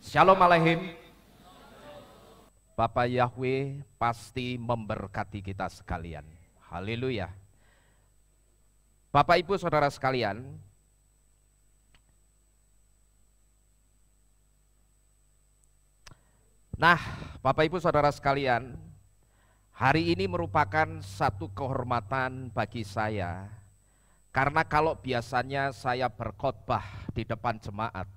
Shalom Aleichem. Bapak Yahweh pasti memberkati kita sekalian. Haleluya. Bapak Ibu Saudara sekalian, nah Bapak Ibu Saudara sekalian, hari ini merupakan satu kehormatan bagi saya. Karena kalau biasanya saya berkhotbah di depan jemaat,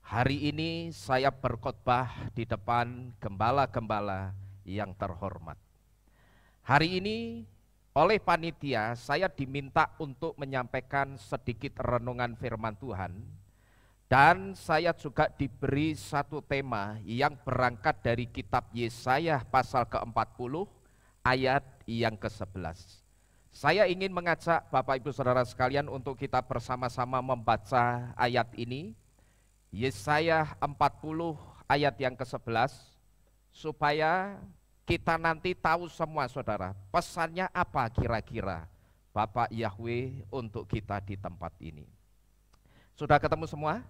hari ini saya berkhotbah di depan gembala-gembala yang terhormat. Hari ini oleh panitia saya diminta untuk menyampaikan sedikit renungan firman Tuhan. Dan saya juga diberi satu tema yang berangkat dari kitab Yesaya pasal ke-40 ayat yang ke-11. Saya ingin mengajak Bapak Ibu Saudara sekalian untuk kita bersama-sama membaca ayat ini. Yesaya 40 ayat yang ke-11, supaya kita nanti tahu semua saudara, pesannya apa kira-kira Bapak Yahweh untuk kita di tempat ini. Sudah ketemu semua?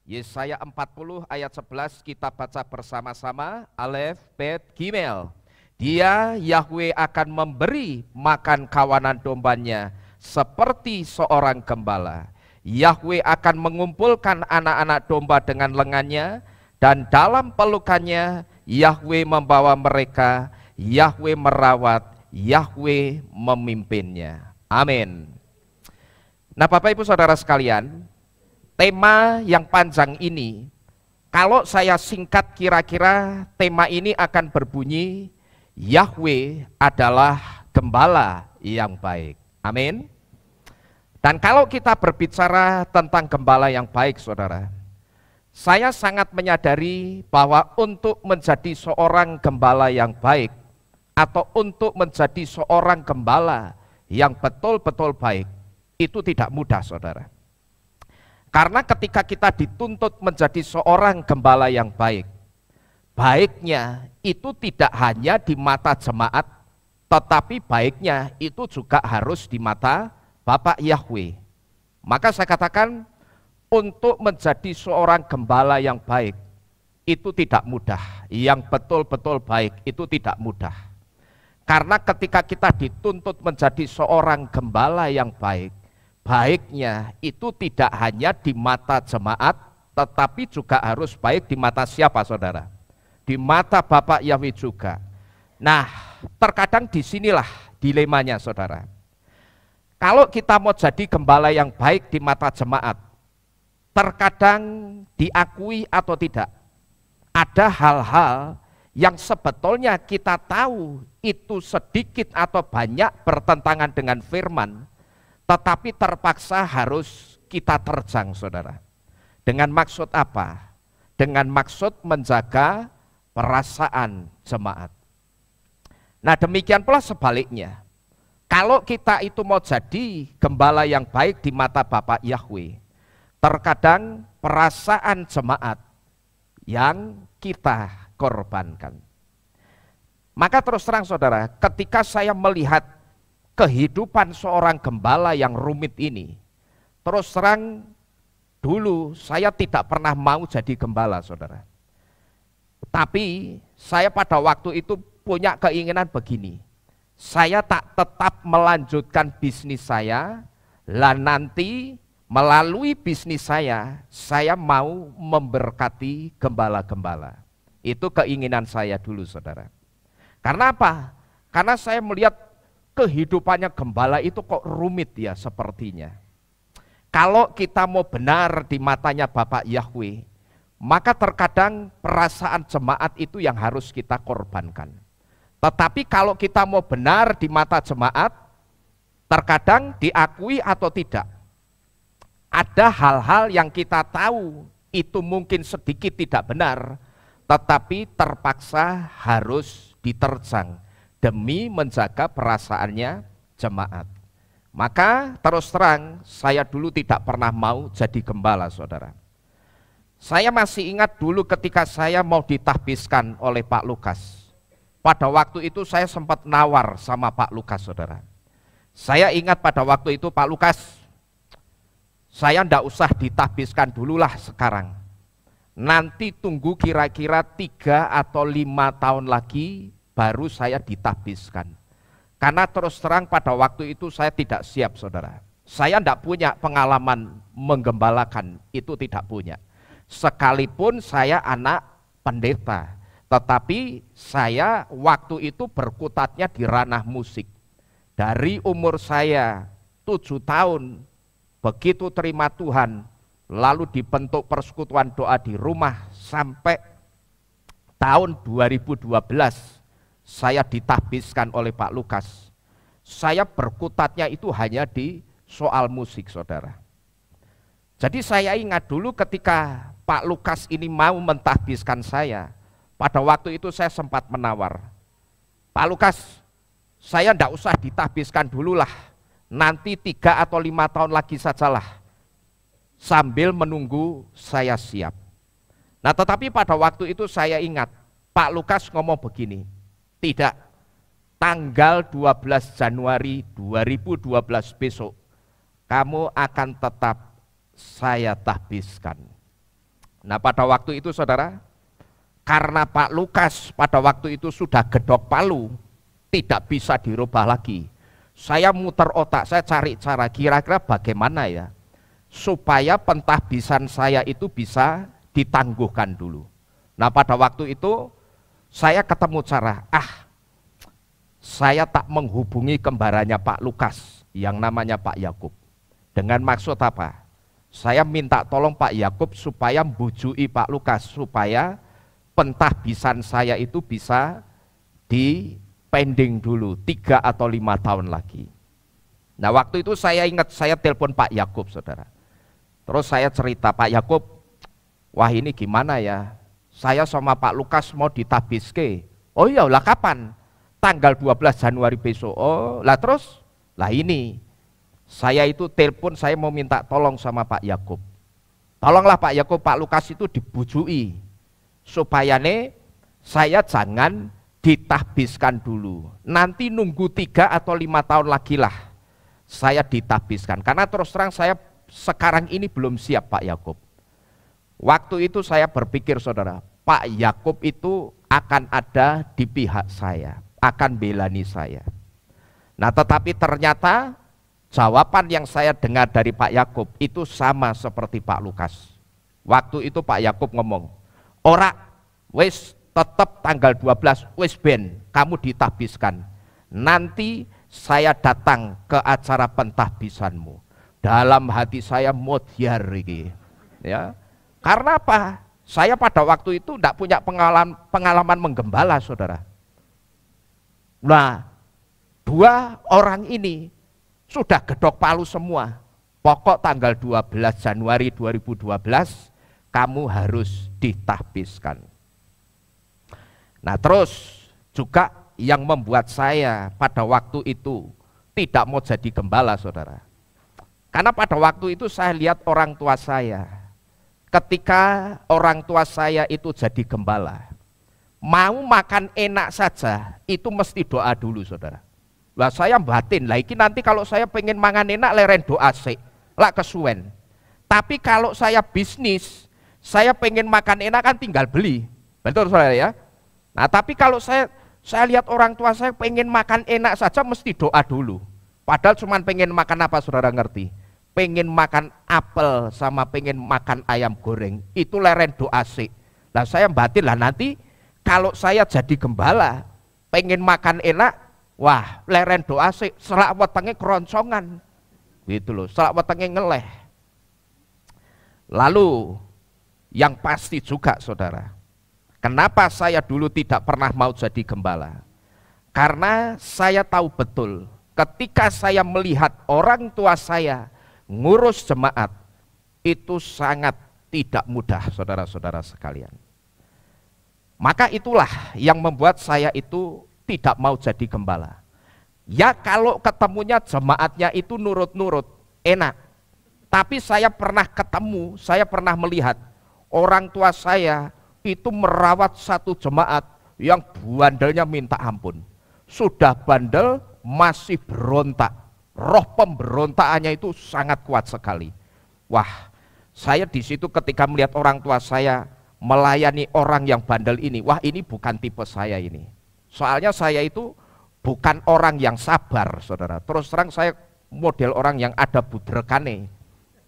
Yesaya 40 ayat 11 kita baca bersama-sama. Alef, Bet, Gimel. Dia Yahweh akan memberi makan kawanan dombanya seperti seorang gembala. Yahweh akan mengumpulkan anak-anak domba dengan lengannya, dan dalam pelukannya Yahweh membawa mereka, Yahweh merawat, Yahweh memimpinnya. Amin. Nah Bapak Ibu Saudara sekalian, tema yang panjang ini, kalau saya singkat kira-kira tema ini akan berbunyi, Yahweh adalah gembala yang baik. Amin. Dan kalau kita berbicara tentang gembala yang baik saudara, saya sangat menyadari bahwa untuk menjadi seorang gembala yang baik, atau untuk menjadi seorang gembala yang betul-betul baik, itu tidak mudah saudara. Karena ketika kita dituntut menjadi seorang gembala yang baik, baiknya itu tidak hanya di mata jemaat, tetapi baiknya itu juga harus di mata Bapak Yahweh. Maka saya katakan, untuk menjadi seorang gembala yang baik itu tidak mudah, yang betul-betul baik itu tidak mudah. Karena ketika kita dituntut menjadi seorang gembala yang baik, baiknya itu tidak hanya di mata jemaat, tetapi juga harus baik di mata siapa saudara? Di mata Bapak Yahweh juga. Nah, terkadang disinilah dilemanya saudara. Kalau kita mau jadi gembala yang baik di mata jemaat, terkadang diakui atau tidak, ada hal-hal yang sebetulnya kita tahu itu sedikit atau banyak bertentangan dengan firman, tetapi terpaksa harus kita terjang saudara. Dengan maksud apa? Dengan maksud menjaga perasaan jemaat. Nah demikian pula sebaliknya. Kalau kita itu mau jadi gembala yang baik di mata Bapak Yahweh, terkadang perasaan jemaat yang kita korbankan. Maka terus terang saudara, ketika saya melihat kehidupan seorang gembala yang rumit ini, terus terang dulu saya tidak pernah mau jadi gembala saudara. Tapi saya pada waktu itu punya keinginan begini, saya tak tetap melanjutkan bisnis saya, lah nanti melalui bisnis saya mau memberkati gembala-gembala. Itu keinginan saya dulu saudara. Karena apa? Karena saya melihat kehidupannya gembala itu kok rumit ya sepertinya. Kalau kita mau benar di matanya Bapak Yahweh, maka terkadang perasaan jemaat itu yang harus kita korbankan. Tetapi kalau kita mau benar di mata jemaat, terkadang diakui atau tidak, ada hal-hal yang kita tahu itu mungkin sedikit tidak benar, tetapi terpaksa harus diterjang demi menjaga perasaannya jemaat. Maka terus terang saya dulu tidak pernah mau jadi gembala saudara. Saya masih ingat dulu ketika saya mau ditahbiskan oleh Pak Lukas. Pada waktu itu saya sempat nawar sama Pak Lukas saudara. Saya ingat pada waktu itu Pak Lukas, saya ndak usah ditahbiskan dululah sekarang. nanti tunggu kira-kira 3 atau 5 tahun lagi baru saya ditahbiskan. Karena terus terang pada waktu itu saya tidak siap, saudara. Saya tidak punya pengalaman menggembalakan, itu tidak punya. Sekalipun saya anak pendeta, tetapi saya waktu itu berkutatnya di ranah musik. Dari umur saya 7 tahun, begitu terima Tuhan, lalu dibentuk persekutuan doa di rumah sampai tahun 2012. Saya ditahbiskan oleh Pak Lukas. Saya berkutatnya itu hanya di soal musik, saudara. Jadi saya ingat dulu ketika Pak Lukas ini mau mentahbiskan saya, pada waktu itu saya sempat menawar, Pak Lukas, saya tidak usah ditahbiskan dulu lah, nanti 3 atau 5 tahun lagi sajalah, sambil menunggu saya siap. Nah tetapi pada waktu itu saya ingat, Pak Lukas ngomong begini, tidak, tanggal 12 Januari 2012 besok, kamu akan tetap saya tahbiskan. Nah pada waktu itu saudara, karena Pak Lukas pada waktu itu sudah gedok palu, tidak bisa dirubah lagi. Saya muter otak, saya cari cara kira-kira bagaimana ya, supaya pentahbisan saya itu bisa ditangguhkan dulu. Nah pada waktu itu, saya ketemu cara, saya tak menghubungi kembarannya Pak Lukas yang namanya Pak Yakub. Dengan maksud apa? Saya minta tolong Pak Yakub supaya membujui Pak Lukas supaya pentahbisan saya itu bisa dipending dulu 3 atau 5 tahun lagi. Nah waktu itu saya ingat saya telepon Pak Yakub, saudara. Terus saya cerita, Pak Yakub, wah ini gimana ya? Saya sama Pak Lukas mau ditahbiske. Oh iya, lah kapan? Tanggal 12 Januari besok. Oh lah terus? Lah ini, saya itu telepon, saya mau minta tolong sama Pak Yakub. Tolonglah Pak Yakub, Pak Lukas itu dibujui. Supaya saya jangan ditahbiskan dulu. Nanti nunggu 3 atau 5 tahun lagi lah saya ditahbiskan. Karena terus terang saya sekarang ini belum siap Pak Yakub. Waktu itu saya berpikir saudara, Pak Yakub itu akan ada di pihak saya, akan belani saya. Nah tetapi ternyata jawaban yang saya dengar dari Pak Yakub itu sama seperti Pak Lukas. Waktu itu Pak Yakub ngomong, ora wis tetap tanggal 12 wis ben kamu ditahbiskan. Nanti saya datang ke acara pentahbisanmu. Dalam hati saya modyar iki. Ya. Karena apa? Saya pada waktu itu tidak punya pengalaman menggembala, saudara. Nah, 2 orang ini sudah gedok palu semua. Pokok tanggal 12 Januari 2012 kamu harus ditahbiskan. Nah terus juga yang membuat saya pada waktu itu tidak mau jadi gembala, saudara. Karena pada waktu itu saya lihat orang tua saya, ketika orang tua saya itu jadi gembala, mau makan enak saja itu mesti doa dulu, saudara. Lah saya batin, lah ini nanti kalau saya pengen mangan enak leren doa sik, lah kesuwen. Tapi kalau saya bisnis, saya pengen makan enak kan tinggal beli, betul saudara ya. Nah tapi kalau saya lihat orang tua saya pengen makan enak saja mesti doa dulu. Padahal cuma pengen makan apa, saudara ngerti? Pengen makan apel sama pengen makan ayam goreng, itu leren doa sik. Lah saya batin, lah nanti kalau saya jadi gembala pengen makan enak, wah leren doa sik, selak wetenge keroncongan gitu loh, selak wetenge ngeleh. Lalu yang pasti juga saudara, kenapa saya dulu tidak pernah mau jadi gembala? Karena saya tahu betul ketika saya melihat orang tua saya ngurus jemaat itu sangat tidak mudah, saudara-saudara sekalian. Maka itulah yang membuat saya itu tidak mau jadi gembala. Ya kalau ketemunya jemaatnya itu nurut-nurut, enak. Tapi saya pernah ketemu, saya pernah melihat orang tua saya itu merawat satu jemaat yang bandelnya minta ampun. Sudah bandel masih berontak. Roh pemberontakannya itu sangat kuat sekali. Wah, saya di situ ketika melihat orang tua saya, melayani orang yang bandel ini, wah ini bukan tipe saya ini. Soalnya saya itu bukan orang yang sabar, saudara. Terus terang saya model orang yang ada budrekane.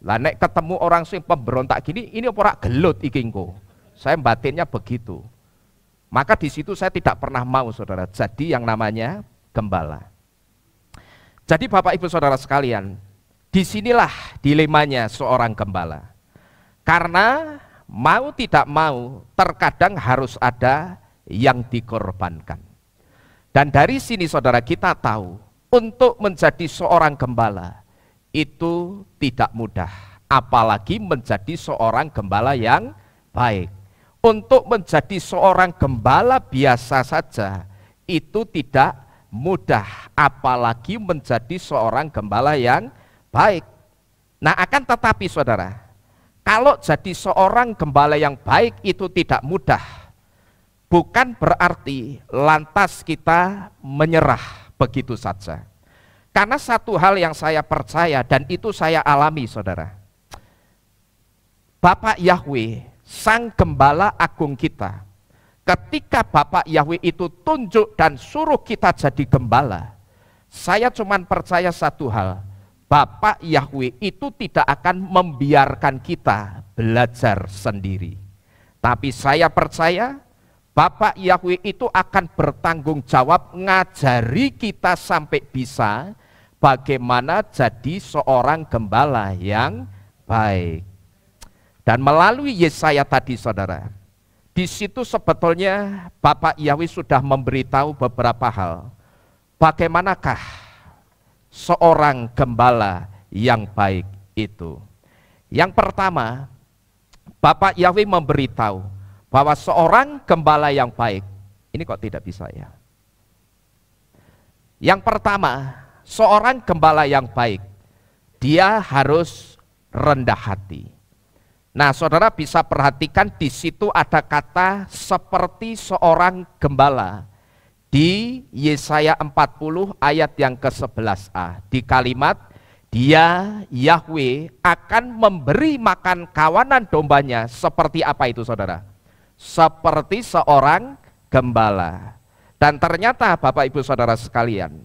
Lah nek ketemu orang sing pemberontak gini, ini ora gelut iki engko. Saya batinnya begitu. Maka di situ saya tidak pernah mau, saudara, jadi yang namanya gembala. Jadi Bapak Ibu Saudara sekalian, disinilah dilemanya seorang gembala. Karena mau tidak mau, terkadang harus ada yang dikorbankan. Dan dari sini saudara kita tahu, untuk menjadi seorang gembala itu tidak mudah. Apalagi menjadi seorang gembala yang baik. Untuk menjadi seorang gembala biasa saja, itu tidak mudah. Apalagi menjadi seorang gembala yang baik. Nah akan tetapi saudara, kalau jadi seorang gembala yang baik itu tidak mudah, bukan berarti lantas kita menyerah begitu saja. Karena satu hal yang saya percaya dan itu saya alami saudara, Bapak Yahweh, Sang Gembala Agung kita, ketika Bapak Yahweh itu tunjuk dan suruh kita jadi gembala, saya cuman percaya satu hal, Bapak Yahweh itu tidak akan membiarkan kita belajar sendiri. Tapi saya percaya Bapak Yahweh itu akan bertanggung jawab ngajari kita sampai bisa bagaimana jadi seorang gembala yang baik. Dan melalui Yesaya tadi saudara, di situ sebetulnya Bapak Yahweh sudah memberitahu beberapa hal. Bagaimanakah seorang gembala yang baik itu? Yang pertama, Bapak Yahweh memberitahu bahwa seorang gembala yang baik, ini kok tidak bisa ya? Yang pertama, seorang gembala yang baik, dia harus rendah hati. Nah, saudara bisa perhatikan di situ ada kata seperti seorang gembala. Di Yesaya 40 ayat yang ke-11a, di kalimat dia Yahweh akan memberi makan kawanan dombanya. Seperti apa itu saudara? Seperti seorang gembala. Dan ternyata Bapak Ibu Saudara sekalian,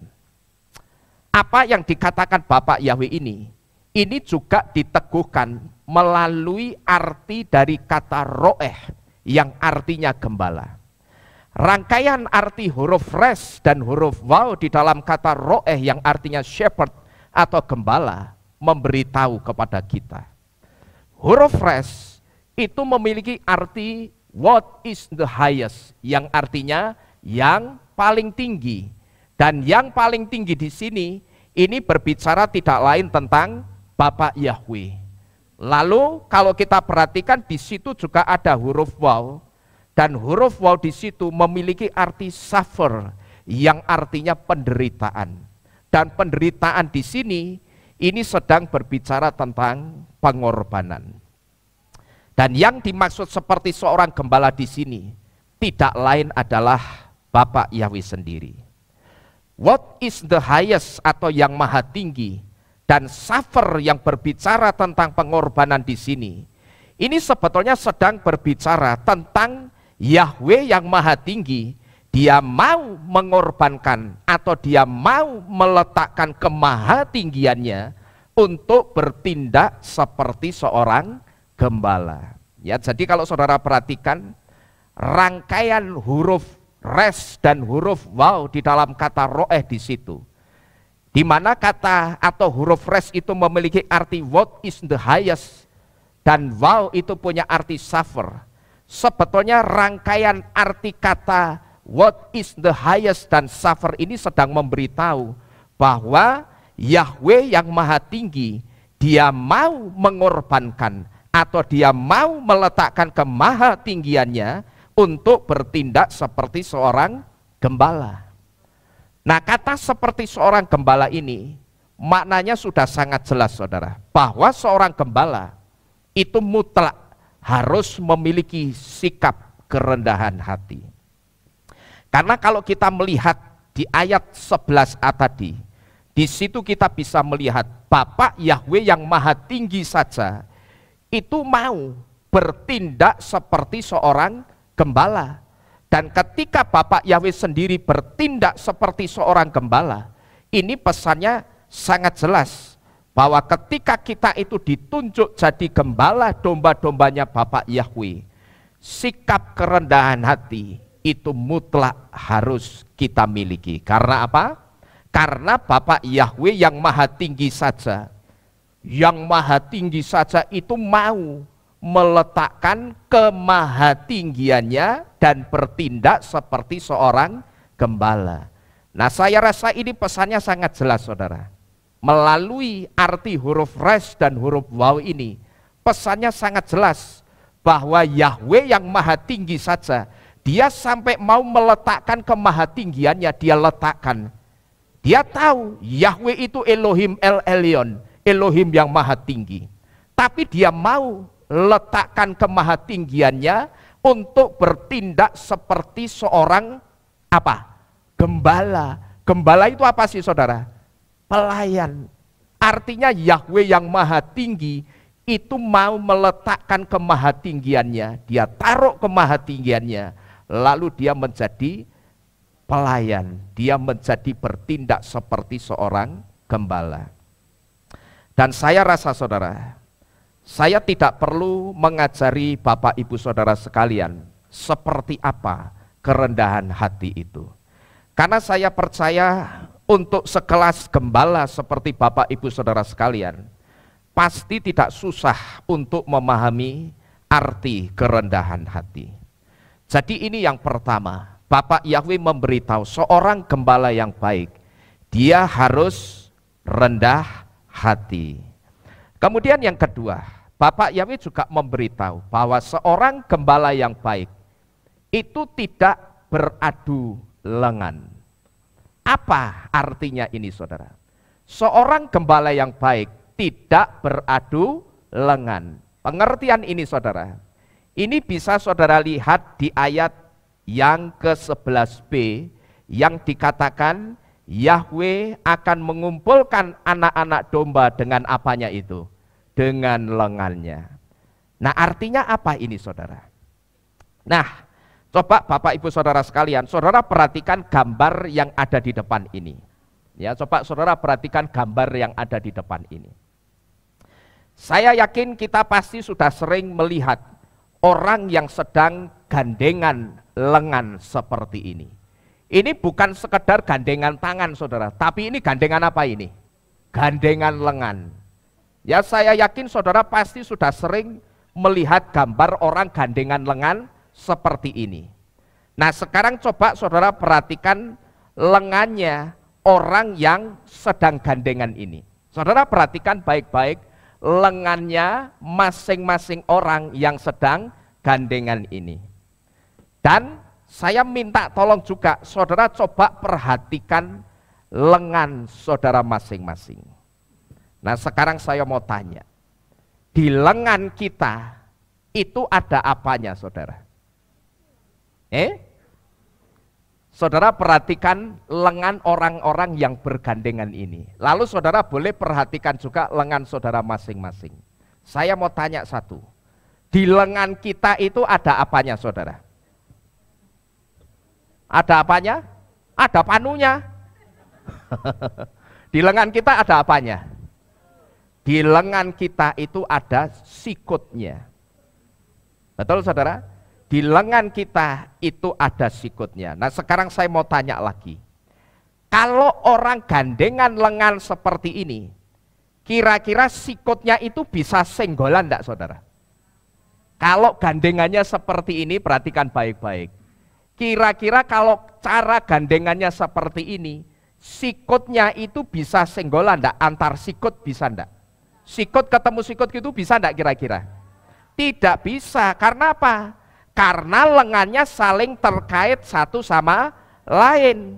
apa yang dikatakan Bapak Yahweh ini juga diteguhkan melalui arti dari kata roeh yang artinya gembala. Rangkaian arti huruf res dan huruf waw di dalam kata roeh yang artinya shepherd atau gembala memberitahu kepada kita. Huruf res itu memiliki arti what is the highest, yang artinya yang paling tinggi. Dan yang paling tinggi di sini ini berbicara tidak lain tentang Bapak Yahweh. Lalu kalau kita perhatikan di situ juga ada huruf waw. Dan huruf waw di situ memiliki arti suffer yang artinya penderitaan. Dan penderitaan di sini ini sedang berbicara tentang pengorbanan. Dan yang dimaksud seperti seorang gembala di sini tidak lain adalah Bapak Yahweh sendiri. What is the highest atau yang maha tinggi dan suffer yang berbicara tentang pengorbanan di sini. Ini sebetulnya sedang berbicara tentang Yahweh yang maha tinggi, dia mau mengorbankan atau dia mau meletakkan kemahatinggiannya untuk bertindak seperti seorang gembala. Ya, jadi kalau saudara perhatikan rangkaian huruf res dan huruf waw di dalam kata roeh di situ, di mana kata atau huruf res itu memiliki arti what is the highest dan waw itu punya arti suffer. Sebetulnya rangkaian arti kata what is the highest dan suffer ini sedang memberitahu bahwa Yahweh yang maha tinggi, dia mau mengorbankan atau dia mau meletakkan kemahatinggiannya untuk bertindak seperti seorang gembala. Nah, kata seperti seorang gembala ini maknanya sudah sangat jelas saudara, bahwa seorang gembala itu mutlak harus memiliki sikap kerendahan hati. Karena kalau kita melihat di ayat 11a tadi, di situ kita bisa melihat Bapak Yahweh yang maha tinggi saja itu mau bertindak seperti seorang gembala. Dan ketika Bapak Yahweh sendiri bertindak seperti seorang gembala, ini pesannya sangat jelas bahwa ketika kita itu ditunjuk jadi gembala domba-dombanya Bapak Yahweh, sikap kerendahan hati itu mutlak harus kita miliki. Karena apa? Karena Bapak Yahweh yang maha tinggi saja, itu mau meletakkan kemahatinggiannya dan bertindak seperti seorang gembala. Nah, saya rasa ini pesannya sangat jelas, saudara. Melalui arti huruf res dan huruf waw ini, pesannya sangat jelas bahwa Yahweh yang maha tinggi saja, dia sampai mau meletakkan kemahatinggiannya, dia letakkan. Dia tahu Yahweh itu Elohim El Elyon, Elohim yang maha tinggi. Tapi dia mau letakkan kemahatinggiannya untuk bertindak seperti seorang apa? Gembala. Gembala itu apa sih, saudara? Pelayan. Artinya Yahweh yang maha tinggi itu mau meletakkan kemahatinggiannya, dia taruh kemahatinggiannya, lalu dia menjadi pelayan, dia menjadi bertindak seperti seorang gembala. Dan saya rasa, saudara, saya tidak perlu mengajari Bapak Ibu Saudara sekalian seperti apa kerendahan hati itu. Karena saya percaya untuk sekelas gembala seperti Bapak Ibu Saudara sekalian, pasti tidak susah untuk memahami arti kerendahan hati. Jadi ini yang pertama, Bapak Yahweh memberitahu seorang gembala yang baik, dia harus rendah hati. Kemudian yang kedua, Bapak Yahweh juga memberitahu bahwa seorang gembala yang baik itu tidak beradu lengan. Apa artinya ini, saudara? Seorang gembala yang baik tidak beradu lengan. Pengertian ini, saudara, ini bisa saudara lihat di ayat yang ke-11b yang dikatakan Yahweh akan mengumpulkan anak-anak domba dengan apanya itu? Dengan lengannya. Nah, artinya apa ini, saudara? Nah, coba Bapak Ibu Saudara sekalian, saudara perhatikan gambar yang ada di depan ini. Ya, coba saudara perhatikan gambar yang ada di depan ini. Saya yakin kita pasti sudah sering melihat orang yang sedang gandengan lengan seperti ini. Ini bukan sekedar gandengan tangan, saudara, tapi ini gandengan apa ini? Gandengan lengan. Ya, saya yakin saudara pasti sudah sering melihat gambar orang gandengan lengan seperti ini. Nah, sekarang coba saudara perhatikan lengannya orang yang sedang gandengan ini. Saudara perhatikan baik-baik lengannya masing-masing orang yang sedang gandengan ini. Dan saya minta tolong juga saudara coba perhatikan lengan saudara masing-masing. Nah, sekarang saya mau tanya, di lengan kita itu ada apanya, saudara? Saudara perhatikan lengan orang-orang yang bergandengan ini. Lalu saudara boleh perhatikan juga lengan saudara masing-masing. Saya mau tanya satu, di lengan kita itu ada apanya, saudara? Ada apanya? Ada panunya. Di lengan kita ada apanya? Di lengan kita itu ada sikutnya. Betul, saudara? Di lengan kita itu ada sikutnya. Nah, sekarang saya mau tanya lagi. Kalau orang gandengan lengan seperti ini, kira-kira sikutnya itu bisa senggolan enggak, saudara? Kalau gandengannya seperti ini, perhatikan baik-baik. Kira-kira kalau cara gandengannya seperti ini, sikutnya itu bisa senggolan enggak? Antar sikut bisa enggak? Sikut ketemu sikut itu bisa enggak kira-kira? Tidak bisa. Karena apa? Karena lengannya saling terkait satu sama lain.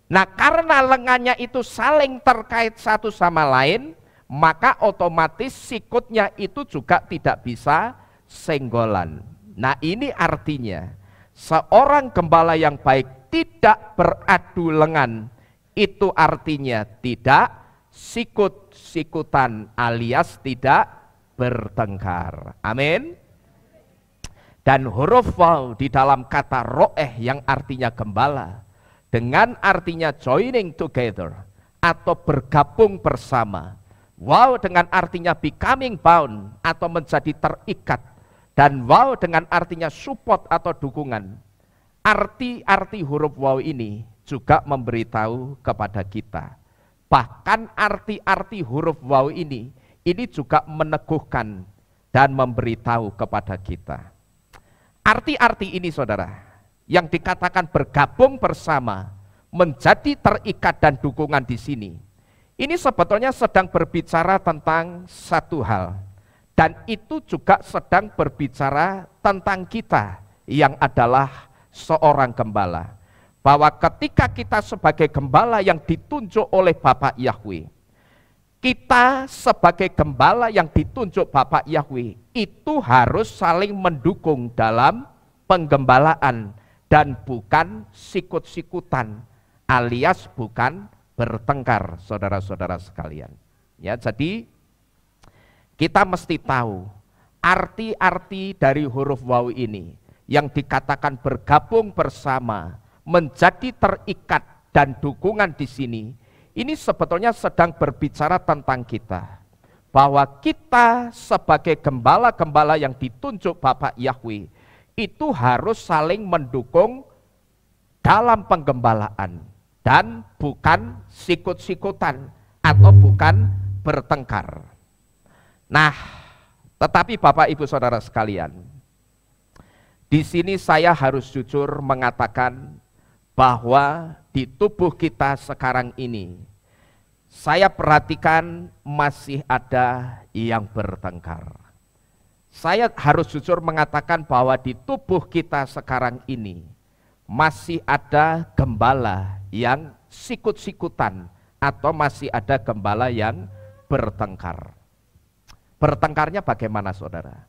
Nah, karena lengannya itu saling terkait satu sama lain, maka otomatis sikutnya itu juga tidak bisa senggolan. Nah, ini artinya seorang gembala yang baik tidak beradu lengan. Itu artinya tidak sikut-sikutan alias tidak bertengkar. Amin. Dan huruf waw di dalam kata ro'eh yang artinya gembala, dengan artinya joining together atau bergabung bersama. Waw dengan artinya becoming bound atau menjadi terikat. Dan waw dengan artinya support atau dukungan. Arti-arti huruf waw ini juga memberitahu kepada kita. Bahkan arti-arti huruf waw ini juga meneguhkan dan memberitahu kepada kita. Arti-arti ini saudara, yang dikatakan bergabung bersama, menjadi terikat dan dukungan di sini, ini sebetulnya sedang berbicara tentang satu hal, dan itu juga sedang berbicara tentang kita yang adalah seorang gembala. Bahwa ketika kita sebagai gembala yang ditunjuk oleh Bapak Yahweh, kita sebagai gembala yang ditunjuk Bapak Yahweh itu harus saling mendukung dalam penggembalaan dan bukan sikut-sikutan alias bukan bertengkar, saudara-saudara sekalian. Ya, jadi kita mesti tahu arti-arti dari huruf waw ini yang dikatakan bergabung bersama, menjadi terikat dan dukungan di sini. Ini sebetulnya sedang berbicara tentang kita, bahwa kita sebagai gembala-gembala yang ditunjuk Bapak Yahweh itu harus saling mendukung dalam penggembalaan dan bukan sikut-sikutan atau bukan bertengkar. Nah, tetapi Bapak Ibu Saudara sekalian, di sini saya harus jujur mengatakan bahwa di tubuh kita sekarang ini, saya perhatikan masih ada yang bertengkar. Saya harus jujur mengatakan bahwa di tubuh kita sekarang ini, masih ada gembala yang sikut-sikutan atau masih ada gembala yang bertengkar. Bertengkarnya bagaimana saudara?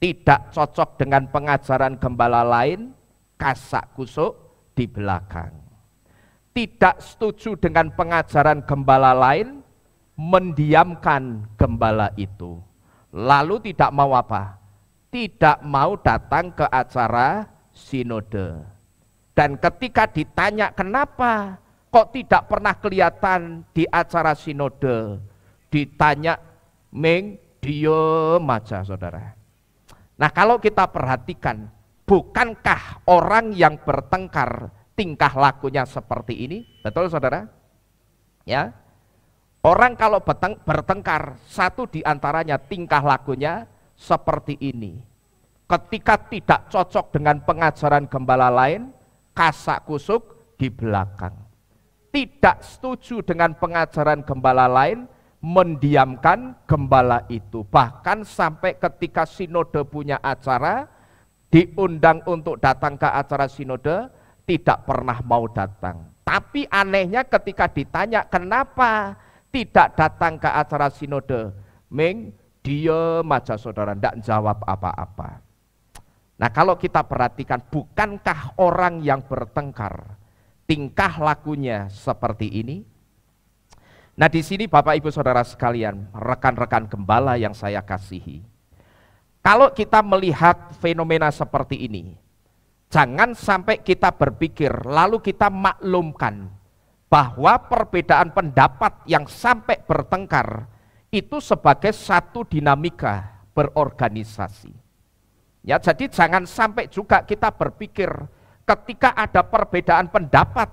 Tidak cocok dengan pengajaran gembala lain, kasak kusuk di belakang. Tidak setuju dengan pengajaran gembala lain, mendiamkan gembala itu. Lalu tidak mau apa? Tidak mau datang ke acara sinode. Dan ketika ditanya kenapa kok tidak pernah kelihatan di acara sinode, ditanya Meng, diem aja saudara. Nah kalau kita perhatikan, bukankah orang yang bertengkar tingkah lakunya seperti ini? Betul saudara? Ya, orang kalau bertengkar, satu diantaranya tingkah lakunya seperti ini. Ketika tidak cocok dengan pengajaran gembala lain, kasak kusuk di belakang. Tidak setuju dengan pengajaran gembala lain, mendiamkan gembala itu. Bahkan sampai ketika sinode punya acara, diundang untuk datang ke acara sinode, tidak pernah mau datang. Tapi anehnya ketika ditanya kenapa tidak datang ke acara sinode, Meng, diem aja saudara, tidak jawab apa-apa. Nah kalau kita perhatikan, bukankah orang yang bertengkar tingkah lakunya seperti ini? Nah di sini Bapak Ibu Saudara sekalian, rekan-rekan gembala yang saya kasihi, kalau kita melihat fenomena seperti ini, jangan sampai kita berpikir lalu kita maklumkan bahwa perbedaan pendapat yang sampai bertengkar itu sebagai satu dinamika berorganisasi. Ya, jadi jangan sampai juga kita berpikir ketika ada perbedaan pendapat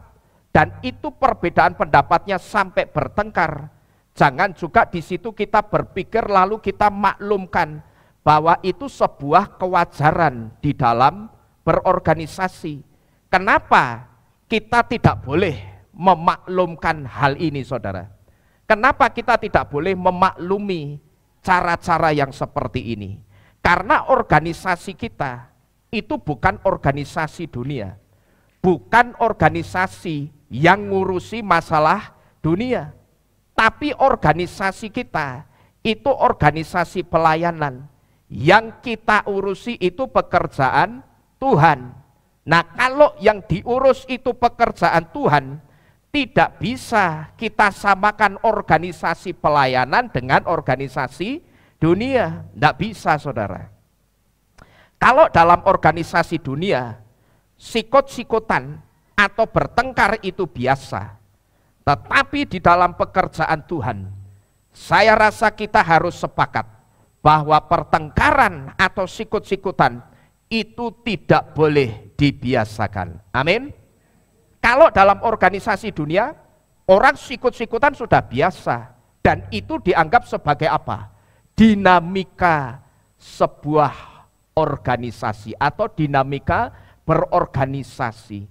dan itu perbedaan pendapatnya sampai bertengkar, jangan juga di situ kita berpikir lalu kita maklumkan bahwa itu sebuah kewajaran di dalam berorganisasi. Kenapa kita tidak boleh memaklumkan hal ini saudara? Kenapa kita tidak boleh memaklumi cara-cara yang seperti ini? Karena organisasi kita itu bukan organisasi dunia, bukan organisasi yang ngurusi masalah dunia, tapi organisasi kita itu organisasi pelayanan. Yang kita urusi itu pekerjaan Tuhan. Nah kalau yang diurus itu pekerjaan Tuhan, tidak bisa kita samakan organisasi pelayanan dengan organisasi dunia. Tidak bisa saudara. Kalau dalam organisasi dunia, sikut-sikutan atau bertengkar itu biasa. Tetapi di dalam pekerjaan Tuhan, saya rasa kita harus sepakat bahwa pertengkaran atau sikut-sikutan itu tidak boleh dibiasakan. Amin. Kalau dalam organisasi dunia, orang sikut-sikutan sudah biasa. Dan itu dianggap sebagai apa? Dinamika sebuah organisasi atau dinamika berorganisasi.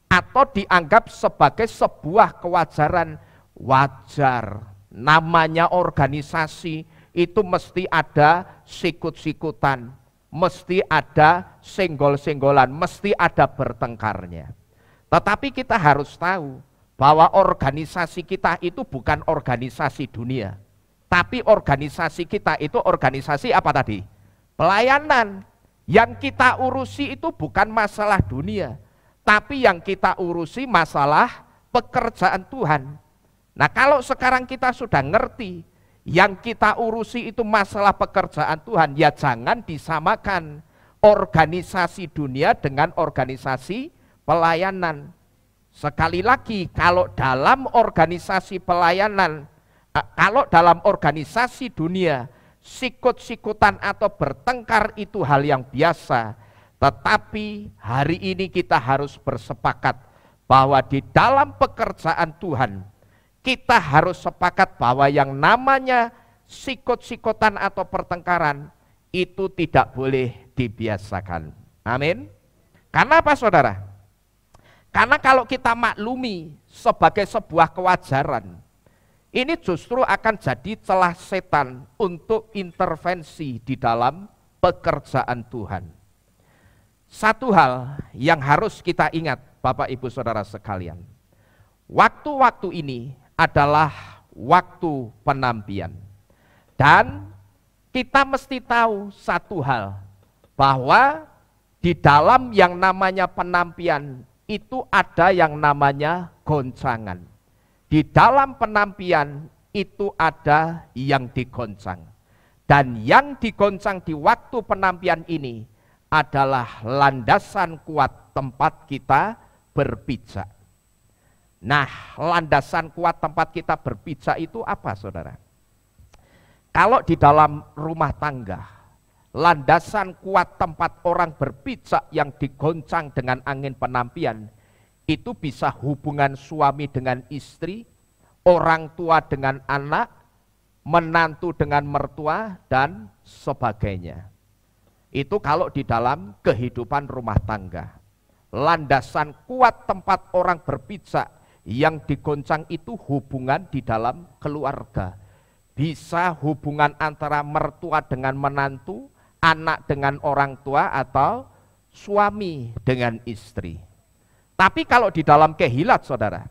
Atau dianggap sebagai sebuah kewajaran wajar. Namanya organisasi itu mesti ada sikut-sikutan. Mesti ada senggol-senggolan, mesti ada bertengkarnya. Tetapi kita harus tahu bahwa organisasi kita itu bukan organisasi dunia. Tapi organisasi kita itu organisasi apa tadi? Pelayanan. Yang kita urusi itu bukan masalah dunia. Tapi yang kita urusi masalah pekerjaan Tuhan. Nah kalau sekarang kita sudah ngerti, yang kita urusi itu masalah pekerjaan Tuhan, ya jangan disamakan organisasi dunia dengan organisasi pelayanan. Sekali lagi, kalau dalam organisasi pelayanan, kalau dalam organisasi dunia, sikut-sikutan atau bertengkar itu hal yang biasa. Tetapi hari ini kita harus bersepakat bahwa di dalam pekerjaan Tuhan, kita harus sepakat bahwa yang namanya sikut-sikutan atau pertengkaran itu tidak boleh dibiasakan. Amin. Karena apa saudara? Karena kalau kita maklumi sebagai sebuah kewajaran, ini justru akan jadi celah setan untuk intervensi di dalam pekerjaan Tuhan. Satu hal yang harus kita ingat Bapak Ibu Saudara sekalian, waktu-waktu ini adalah waktu penampian. Dan kita mesti tahu satu hal, bahwa di dalam yang namanya penampian itu ada yang namanya goncangan. Di dalam penampian itu ada yang digoncang. Dan yang digoncang di waktu penampian ini adalah landasan kuat tempat kita berpijak. Nah, landasan kuat tempat kita berpijak itu apa saudara? Kalau di dalam rumah tangga, landasan kuat tempat orang berpijak yang digoncang dengan angin penampian, itu bisa hubungan suami dengan istri, orang tua dengan anak, menantu dengan mertua, dan sebagainya. Itu kalau di dalam kehidupan rumah tangga. Landasan kuat tempat orang berpijak yang digoncang itu hubungan di dalam keluarga. Bisa hubungan antara mertua dengan menantu, anak dengan orang tua, atau suami dengan istri. Tapi kalau di dalam kehilat saudara,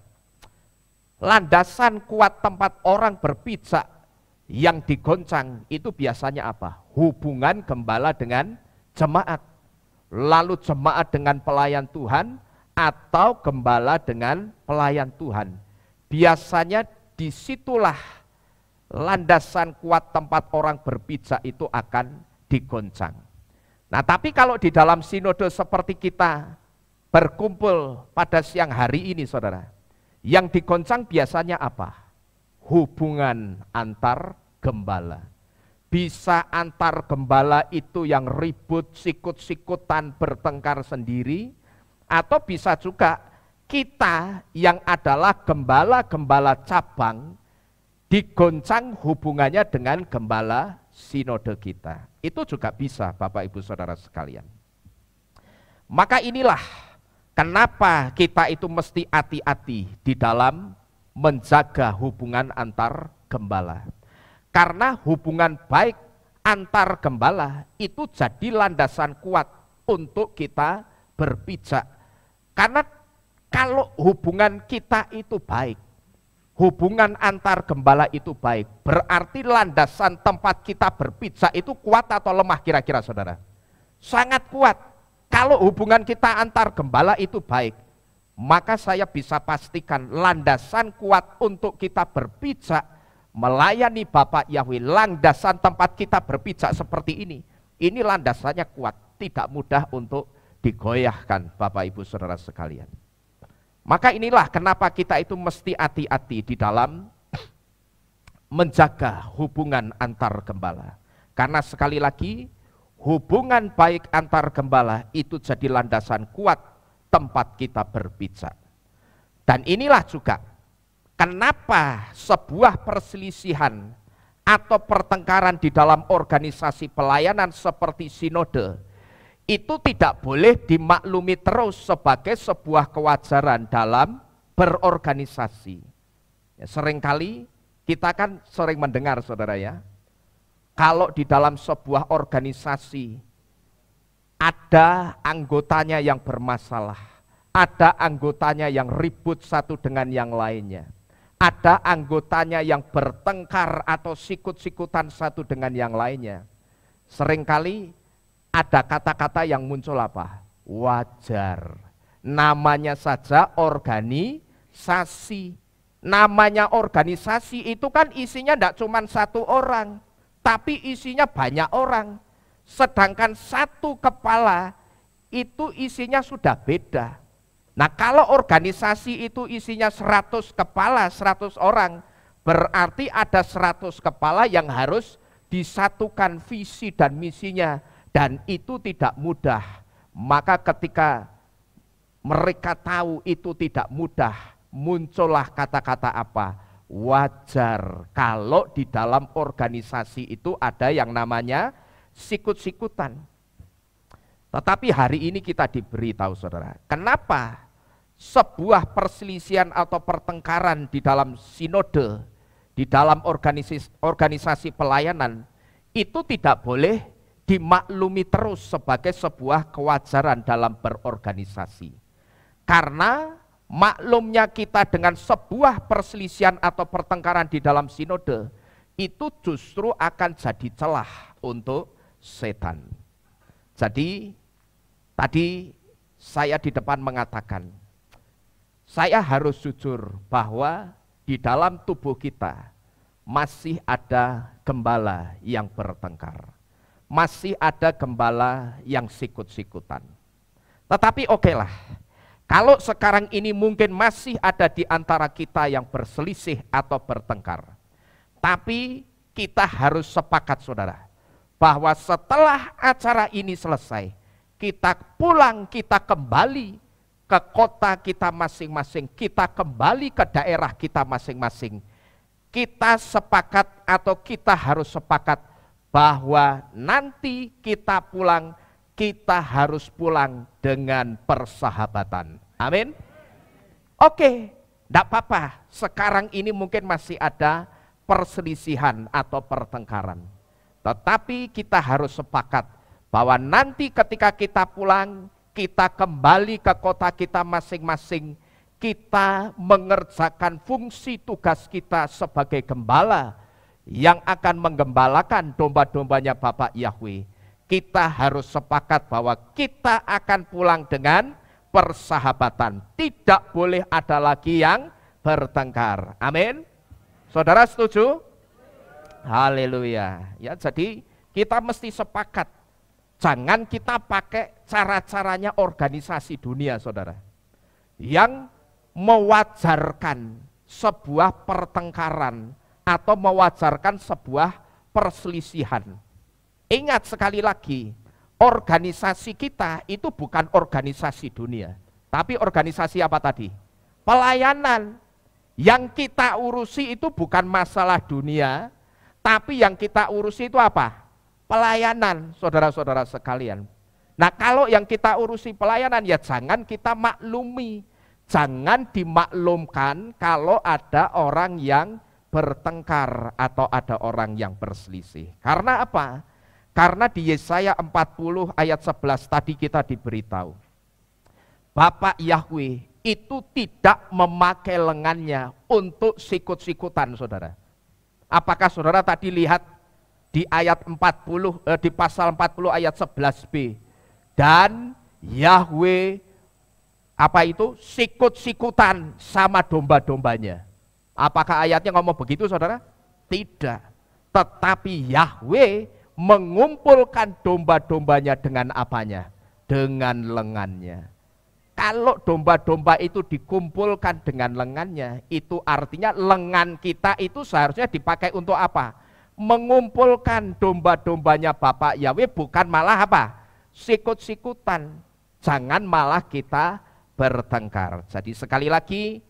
landasan kuat tempat orang berpijak yang digoncang itu biasanya apa? Hubungan gembala dengan jemaat, lalu jemaat dengan pelayan Tuhan, atau gembala dengan pelayan Tuhan. Biasanya disitulah landasan kuat tempat orang berpijak itu akan digoncang. Nah tapi kalau di dalam sinode seperti kita berkumpul pada siang hari ini saudara, yang digoncang biasanya apa? Hubungan antar gembala. Bisa antar gembala itu yang ribut, sikut-sikutan, bertengkar sendiri, atau bisa juga kita yang adalah gembala-gembala cabang digoncang hubungannya dengan gembala sinode kita. Itu juga bisa Bapak Ibu Saudara sekalian. Maka inilah kenapa kita itu mesti hati-hati di dalam menjaga hubungan antar gembala. Karena hubungan baik antar gembala itu jadi landasan kuat untuk kita berpijak. Karena kalau hubungan kita itu baik, hubungan antar gembala itu baik, berarti landasan tempat kita berpijak itu kuat atau lemah kira-kira saudara? Sangat kuat. Kalau hubungan kita antar gembala itu baik, maka saya bisa pastikan landasan kuat untuk kita berpijak melayani Bapak Yahweh, landasan tempat kita berpijak seperti ini landasannya kuat. tidak mudah untuk digoyahkan, Bapak Ibu Saudara sekalian. Maka inilah kenapa kita itu mesti hati-hati di dalam menjaga hubungan antar gembala. Karena sekali lagi, hubungan baik antar gembala itu jadi landasan kuat tempat kita berpijak. Dan inilah juga kenapa sebuah perselisihan atau pertengkaran di dalam organisasi pelayanan seperti sinode itu tidak boleh dimaklumi terus sebagai sebuah kewajaran dalam berorganisasi. Ya, seringkali kita kan sering mendengar, saudara ya, kalau di dalam sebuah organisasi ada anggotanya yang bermasalah, ada anggotanya yang ribut satu dengan yang lainnya, ada anggotanya yang bertengkar atau sikut-sikutan satu dengan yang lainnya. Seringkali ada kata-kata yang muncul apa? Wajar. Namanya saja organisasi. Namanya organisasi itu kan isinya tidak cuma satu orang, tapi isinya banyak orang. Sedangkan satu kepala itu isinya sudah beda. Nah, kalau organisasi itu isinya 100 kepala, 100 orang, berarti ada 100 kepala yang harus disatukan visi dan misinya, dan itu tidak mudah. Maka ketika mereka tahu itu tidak mudah, muncullah kata-kata apa? Wajar kalau di dalam organisasi itu ada yang namanya sikut-sikutan. Tetapi hari ini kita diberitahu, saudara, kenapa sebuah perselisihan atau pertengkaran di dalam sinode, di dalam organisasi pelayanan, itu tidak boleh dimaklumi terus sebagai sebuah kewajaran dalam berorganisasi. Karena maklumnya kita dengan sebuah perselisihan atau pertengkaran di dalam sinode, itu justru akan jadi celah untuk setan. Jadi tadi saya di depan mengatakan, saya harus jujur bahwa di dalam tubuh kita masih ada gembala yang bertengkar. Masih ada gembala yang sikut-sikutan. Tetapi okelah, kalau sekarang ini mungkin masih ada di antara kita yang berselisih atau bertengkar. Tapi kita harus sepakat, saudara, bahwa setelah acara ini selesai, kita pulang, kita kembali ke kota kita masing-masing, kita kembali ke daerah kita masing-masing. Kita sepakat atau kita harus sepakat bahwa nanti kita pulang, kita harus pulang dengan persahabatan. Amin. Oke, tidak apa-apa. Sekarang ini mungkin masih ada perselisihan atau pertengkaran. Tetapi kita harus sepakat bahwa nanti ketika kita pulang, kita kembali ke kota kita masing-masing, kita mengerjakan fungsi tugas kita sebagai gembala yang akan menggembalakan domba-dombanya Bapak Yahweh. Kita harus sepakat bahwa kita akan pulang dengan persahabatan. Tidak boleh ada lagi yang bertengkar. Amin. Saudara setuju? Haleluya. Ya, jadi kita mesti sepakat. Jangan kita pakai cara-caranya organisasi dunia, saudara, yang mewajarkan sebuah pertengkaran atau mewajarkan sebuah perselisihan. Ingat sekali lagi, organisasi kita itu bukan organisasi dunia, tapi organisasi apa tadi? Pelayanan. Yang kita urusi itu bukan masalah dunia, tapi yang kita urusi itu apa? Pelayanan, saudara-saudara sekalian. Nah, kalau yang kita urusi pelayanan, ya jangan kita maklumi. Jangan dimaklumkan kalau ada orang yang bertengkar atau ada orang yang berselisih. Karena apa? Karena di Yesaya 40 ayat 11 tadi kita diberitahu, Bapak Yahweh itu tidak memakai lengannya untuk sikut-sikutan, saudara. Apakah saudara tadi lihat di ayat 40, di pasal 40 ayat 11b, dan Yahweh apa itu? Sikut-sikutan sama domba-dombanya. Apakah ayatnya ngomong begitu, saudara? Tidak. Tetapi Yahweh mengumpulkan domba-dombanya dengan apanya? Dengan lengannya. Kalau domba-domba itu dikumpulkan dengan lengannya, itu artinya lengan kita itu seharusnya dipakai untuk apa? Mengumpulkan domba-dombanya Bapak Yahweh, bukan malah apa? Sikut-sikutan. Jangan malah kita bertengkar. Jadi sekali lagi,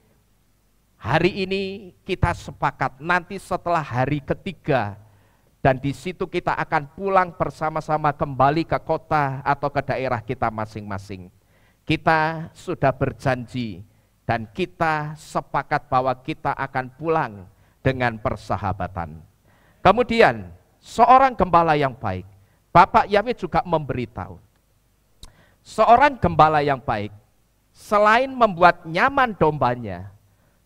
hari ini kita sepakat nanti setelah hari ketiga, dan di situ kita akan pulang bersama-sama kembali ke kota atau ke daerah kita masing-masing. Kita sudah berjanji dan kita sepakat bahwa kita akan pulang dengan persahabatan. Kemudian seorang gembala yang baik, Bapak Yahweh juga memberitahu, seorang gembala yang baik selain membuat nyaman dombanya,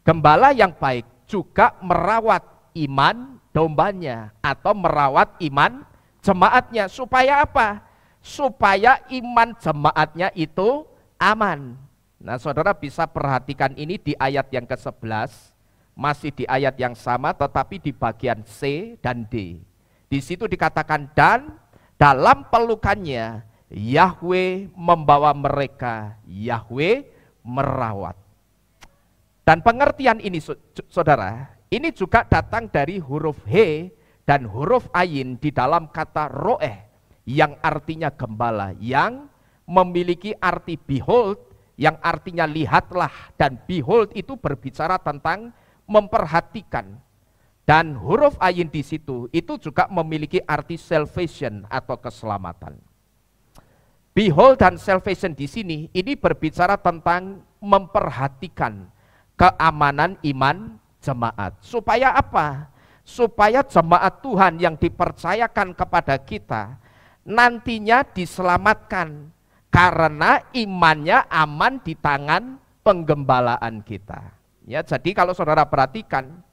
gembala yang baik juga merawat iman dombanya atau merawat iman jemaatnya. Supaya apa? Supaya iman jemaatnya itu aman. Nah, saudara bisa perhatikan ini di ayat yang ke-11, masih di ayat yang sama tetapi di bagian C dan D. Di situ dikatakan, dan dalam pelukannya Yahweh membawa mereka, Yahweh merawat. Dan pengertian ini saudara, ini juga datang dari huruf He dan huruf Ayin di dalam kata roeh, yang artinya gembala, yang memiliki arti behold, yang artinya lihatlah, dan behold itu berbicara tentang memperhatikan. Dan huruf Ayin di situ itu juga memiliki arti salvation atau keselamatan. Behold dan salvation di sini ini berbicara tentang memperhatikan keamanan iman jemaat. Supaya apa? Supaya jemaat Tuhan yang dipercayakan kepada kita nantinya diselamatkan karena imannya aman di tangan penggembalaan kita. Ya, jadi kalau saudara perhatikan,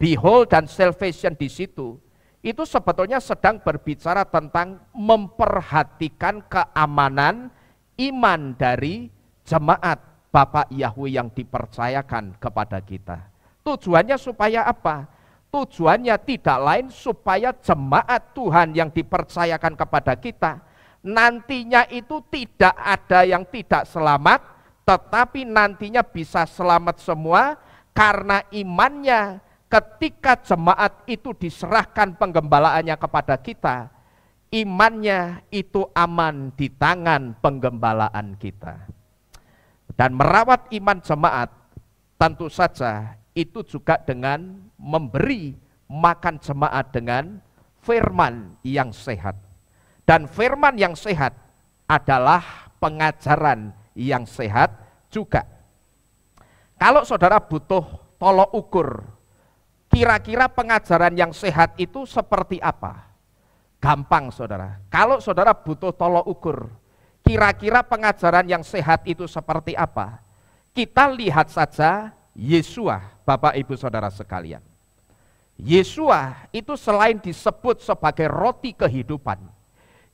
behold dan salvation di situ itu sebetulnya sedang berbicara tentang memperhatikan keamanan iman dari jemaat Bapak Yahweh yang dipercayakan kepada kita. Tujuannya supaya apa? Tujuannya tidak lain supaya jemaat Tuhan yang dipercayakan kepada kita nantinya itu tidak ada yang tidak selamat, tetapi nantinya bisa selamat semua karena imannya. Ketika jemaat itu diserahkan penggembalaannya kepada kita, imannya itu aman di tangan penggembalaan kita. Dan merawat iman jemaat tentu saja itu juga dengan memberi makan jemaat dengan firman yang sehat. Dan firman yang sehat adalah pengajaran yang sehat juga. Kalau saudara butuh tolok ukur, kira-kira pengajaran yang sehat itu seperti apa? Gampang saudara. Kalau saudara butuh tolok ukur, kira-kira pengajaran yang sehat itu seperti apa? Kita lihat saja Yesua, Bapak Ibu Saudara sekalian. Yesua itu selain disebut sebagai roti kehidupan,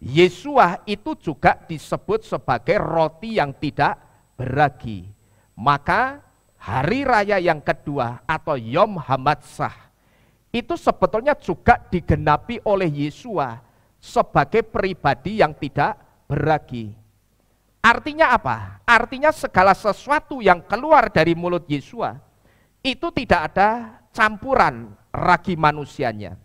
Yesua itu juga disebut sebagai roti yang tidak beragi. Maka hari raya yang kedua atau Yom Hamatsah itu sebetulnya juga digenapi oleh Yesua sebagai pribadi yang tidak beragi. Artinya apa? Artinya segala sesuatu yang keluar dari mulut Yesua itu tidak ada campuran ragi manusianya.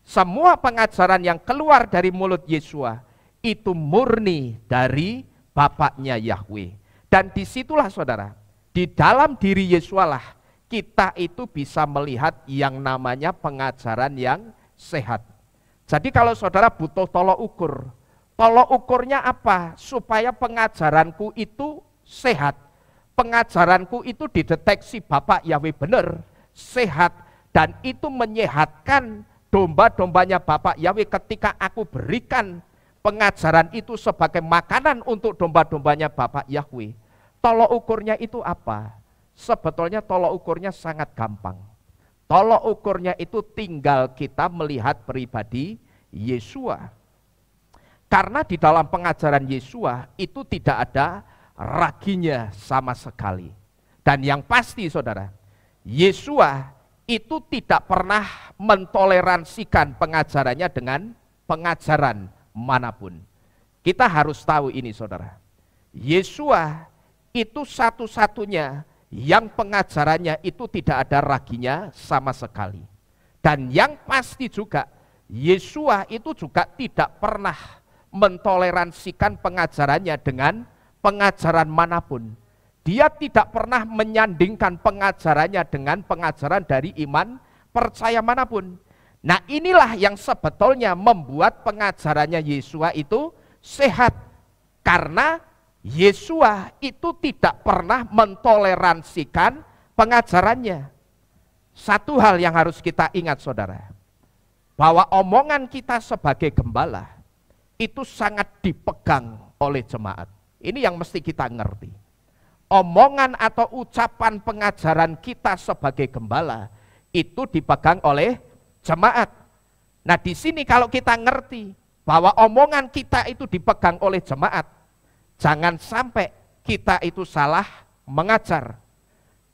Semua pengajaran yang keluar dari mulut Yesua itu murni dari Bapaknya Yahweh. Dan disitulah saudara, di dalam diri Yesua lah kita itu bisa melihat yang namanya pengajaran yang sehat. Jadi kalau saudara butuh tolok ukurnya apa? Supaya pengajaranku itu sehat. Pengajaranku itu dideteksi Bapak Yahweh benar, sehat, dan itu menyehatkan domba-dombanya Bapak Yahweh ketika aku berikan pengajaran itu sebagai makanan untuk domba-dombanya Bapak Yahweh. Tolok ukurnya itu apa? Sebetulnya tolok ukurnya sangat gampang. Tolok ukurnya itu tinggal kita melihat pribadi Yesua. Karena di dalam pengajaran Yesua itu tidak ada raginya sama sekali. Dan yang pasti saudara, Yesua itu tidak pernah mentoleransikan pengajarannya dengan pengajaran manapun. Kita harus tahu ini saudara. Yesua itu satu-satunya yang pengajarannya itu tidak ada raginya sama sekali. Dan yang pasti juga, Yesua itu juga tidak pernah mentoleransikan pengajarannya dengan pengajaran manapun. Dia tidak pernah menyandingkan pengajarannya dengan pengajaran dari iman percaya manapun. Nah inilah yang sebetulnya membuat pengajarannya Yesua itu sehat. Karena Yesua itu tidak pernah mentoleransikan pengajarannya. Satu hal yang harus kita ingat saudara, bahwa omongan kita sebagai gembala itu sangat dipegang oleh jemaat. Ini yang mesti kita ngerti. Omongan atau ucapan pengajaran kita sebagai gembala itu dipegang oleh jemaat. Nah di sini kalau kita ngerti bahwa omongan kita itu dipegang oleh jemaat, jangan sampai kita itu salah mengajar.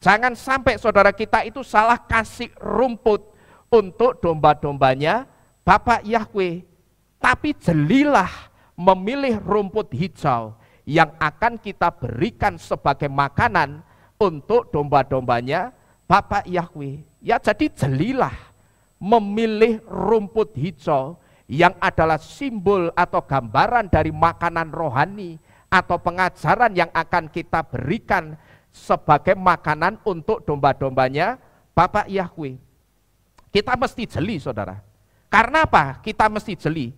Jangan sampai saudara kita itu salah kasih rumput untuk domba-dombanya Bapak Yahweh. Tapi jelilah memilih rumput hijau yang akan kita berikan sebagai makanan untuk domba-dombanya Bapak Yahweh. Ya jadi jelilah memilih rumput hijau yang adalah simbol atau gambaran dari makanan rohani atau pengajaran yang akan kita berikan sebagai makanan untuk domba-dombanya Bapak Yahweh. Kita mesti jeli saudara. Karena apa? Kita mesti jeli.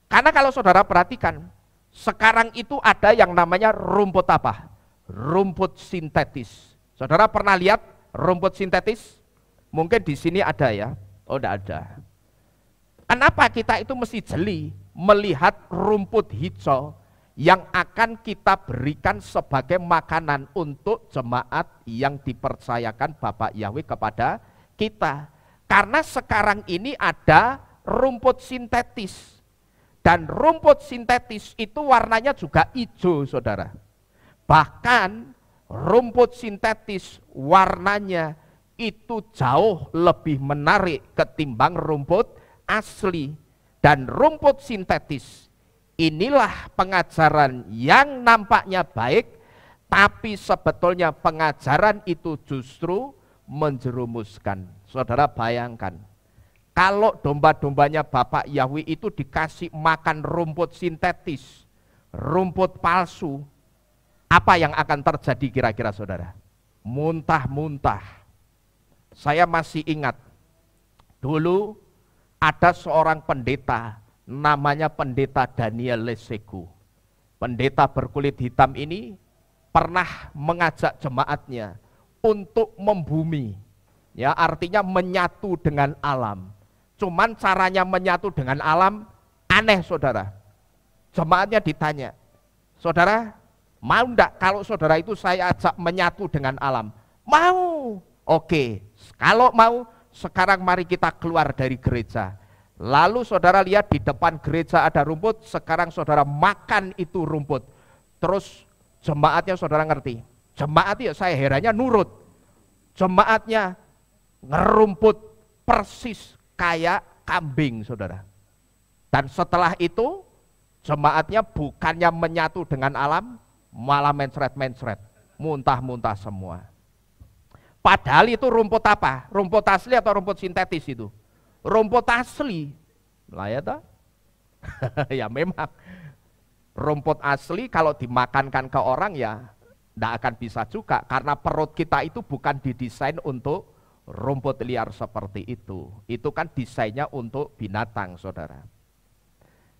Karena kalau saudara perhatikan, sekarang itu ada yang namanya rumput apa? Rumput sintetis. Saudara pernah lihat rumput sintetis? Mungkin di sini ada ya. Oh enggak ada. Kenapa kita itu mesti jeli melihat rumput hijau yang akan kita berikan sebagai makanan untuk jemaat yang dipercayakan Bapak Yahweh kepada kita. Karena sekarang ini ada rumput sintetis. Dan rumput sintetis itu warnanya juga hijau saudara. Bahkan rumput sintetis warnanya itu jauh lebih menarik ketimbang rumput asli. Dan rumput sintetis inilah pengajaran yang nampaknya baik, tapi sebetulnya pengajaran itu justru menjerumuskan. Saudara bayangkan, kalau domba-dombanya Bapak Yahweh itu dikasih makan rumput sintetis, rumput palsu, apa yang akan terjadi kira-kira saudara? Muntah-muntah. Saya masih ingat, dulu ada seorang pendeta, namanya pendeta Daniel Lesegu. Pendeta berkulit hitam ini pernah mengajak jemaatnya untuk membumi. Ya, artinya menyatu dengan alam. Cuman caranya menyatu dengan alam aneh saudara. Jemaatnya ditanya, saudara mau enggak kalau saudara itu saya ajak menyatu dengan alam? Mau. Oke, kalau mau sekarang mari kita keluar dari gereja. Lalu saudara lihat di depan gereja ada rumput, sekarang saudara makan itu rumput. Terus jemaatnya saudara ngerti. Jemaatnya saya herannya nurut. Jemaatnya ngerumput persis kayak kambing saudara. Dan setelah itu jemaatnya bukannya menyatu dengan alam, malah mencret-mencret, muntah-muntah semua. Padahal itu rumput apa? Rumput asli atau rumput sintetis itu? Rumput asli. Lah ya toh? Ya memang. Rumput asli kalau dimakankan ke orang ya tidak akan bisa juga. Karena perut kita itu bukan didesain untuk rumput liar seperti itu. Itu kan desainnya untuk binatang saudara.